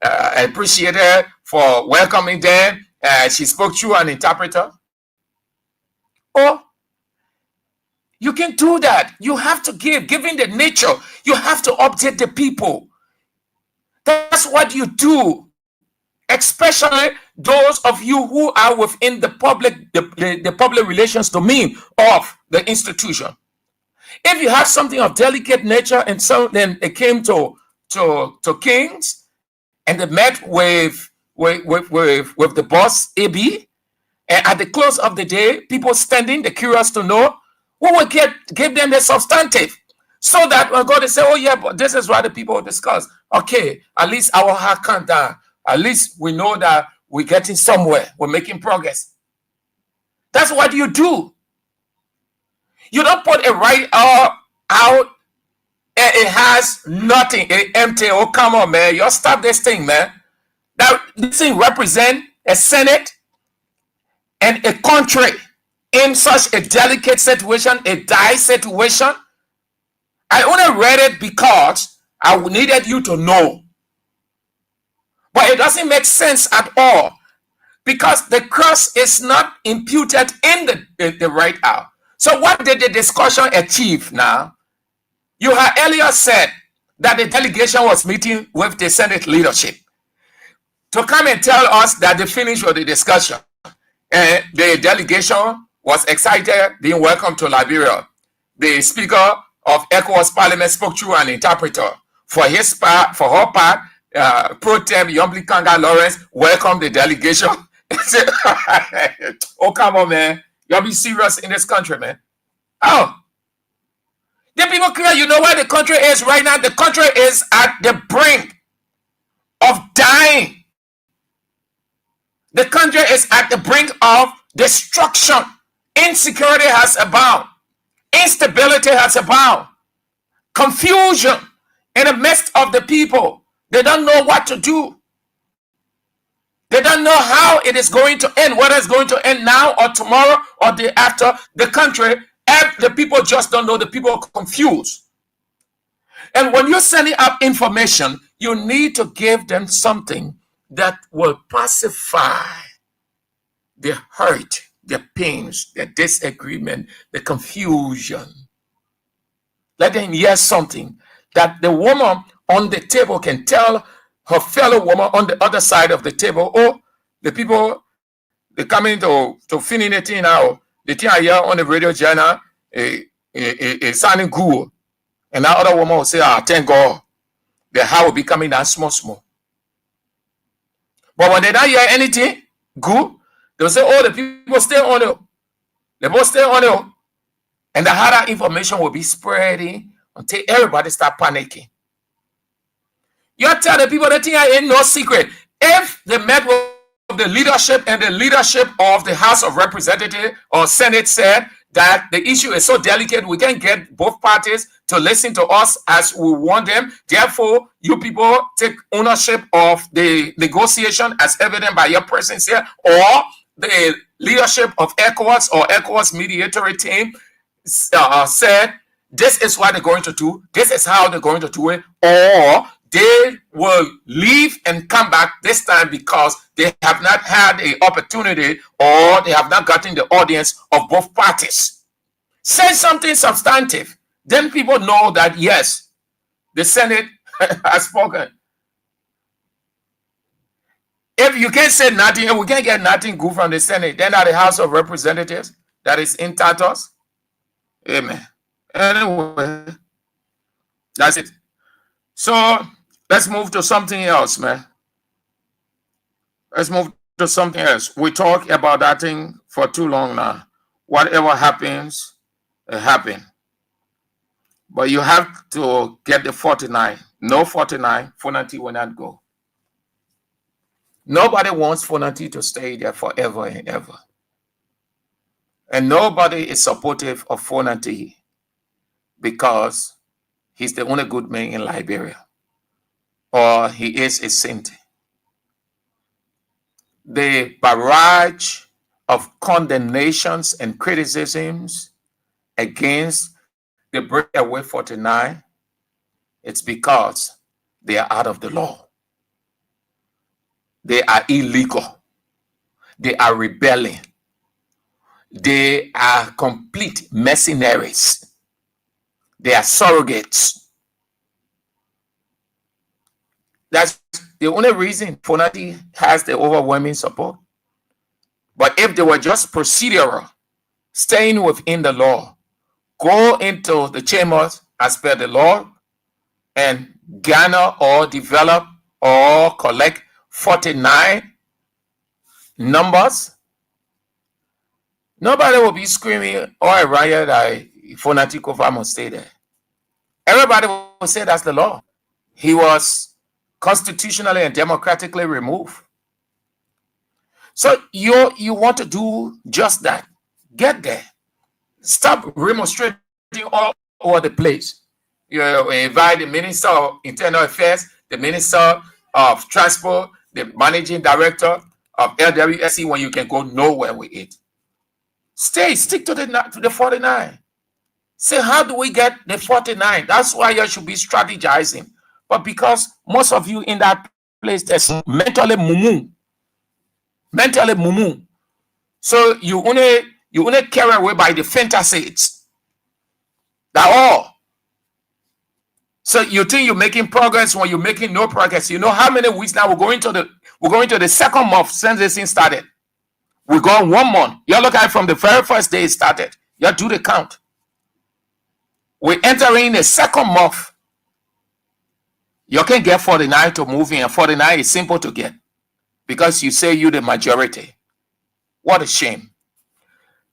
appreciated for welcoming them. She spoke through an interpreter. Oh, you can do that. You have to give. Given the nature, you have to update the people. That's what you do. Especially those of you who are within the public, the public relations domain of the institution. If you have something of delicate nature, and so then they came to Kings, and they met with the boss AB, and at the close of the day, people standing, they're curious to know, we will give them the substantive, so that when God say, oh yeah, but this is what the people discuss. Okay, at least our heart calm down. At least we know that we're getting somewhere. We're making progress. That's what you do. You don't put a right out. It has nothing. It's empty. Oh, come on, man. You stop this thing, man. Now, this thing represents a Senate and a country in such a delicate situation, a dire situation. I only read it because I needed you to know. But it doesn't make sense at all, because the cross is not imputed in the right out. So what did the discussion achieve now? You had earlier said that the delegation was meeting with the Senate leadership to come and tell us that they finished with the discussion. And the delegation was excited, being welcomed to Liberia. The Speaker of ECOWAS Parliament spoke through an interpreter. For her part, Pro Tem Yombli Kanga Lawrence welcomed the delegation. Oh, come on, man. You'll be serious in this country, man. Oh. The people clear, you know where the country is right now? The country is at the brink of dying. The country is at the brink of destruction. Insecurity has abound. Instability has abound. Confusion in the midst of the people. They don't know what to do. They don't know how it is going to end, whether it's going to end now or tomorrow or the after. The country, the people just don't know. The people are confused. And when you're sending up information, you need to give them something that will pacify the hurt, the pains, the disagreement, the confusion. Let them hear something that the woman on the table can tell her fellow woman on the other side of the table. Oh, the people, they coming to finish the thing now. The thing I hear on the radio channel is sounding good. And that other woman will say, thank God. The house will be coming down small. But when they don't hear anything good, they'll say, oh, the people stay on it. They both stay on it. And the harder information will be spreading until everybody start panicking. You tell the people that thing ain't no secret. If they met with the leadership and the leadership of the House of Representatives or Senate said that the issue is so delicate, we can't get both parties to listen to us as we want them. Therefore, you people take ownership of the negotiation as evident by your presence here, or the leadership of ECOWAS or ECOWAS mediatory team said, this is what they're going to do. This is how they're going to do it. Or they will leave and come back this time because they have not had the opportunity or they have not gotten the audience of both parties. Say something substantive. Then people know that, yes, the Senate has spoken. If you can't say nothing, if we can't get nothing good from the Senate, then at the House of Representatives, that is in tatters. Amen. Anyway, that's it. So let's move to something else, man. Let's move to something else. We talk about that thing for too long now. Whatever happens, it happens. But you have to get the 49. No 49, Fonanti will not go. Nobody wants Fonanti to stay there forever and ever. And nobody is supportive of Fonanti because he's the only good man in Liberia, or he is a saint. The barrage of condemnations and criticisms against the Breakaway 49, it's because they are out of the law. They are illegal. They are rebelling. They are complete mercenaries. They are surrogates. That's the only reason Fonati has the overwhelming support. But if they were just procedural, staying within the law, go into the chambers as per the law and garner or develop or collect 49 numbers, nobody will be screaming or a riot that Fonati Kofa must stay there. Everybody will say that's the law. He was constitutionally and democratically removed. So you want to do just that. Get there. Stop remonstrating all over the place. You invite the Minister of Internal Affairs, the Minister of Transport, the Managing Director of LWSC when you can go nowhere with it. Stick to the 49. Say, how do we get the 49? That's why you should be strategizing. But because most of you in that place, there's mentally mumu. So you only carry away by the fantasies. That's all. So you think you're making progress when you're making no progress. You know how many weeks now we're going to the second month since this thing started. We're going 1 month. You look at it from the very first day it started. You do the count. We're entering the second month. You can get 49 to move in, and 49 is simple to get because you say you're the majority. What a shame.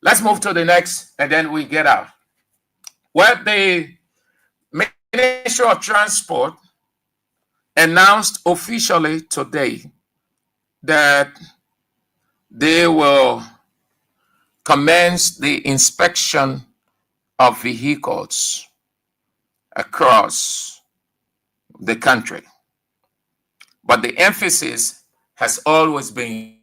Let's move to the next, and then we get out. Well, the Ministry of Transport announced officially today that they will commence the inspection of vehicles across the country. But the emphasis has always been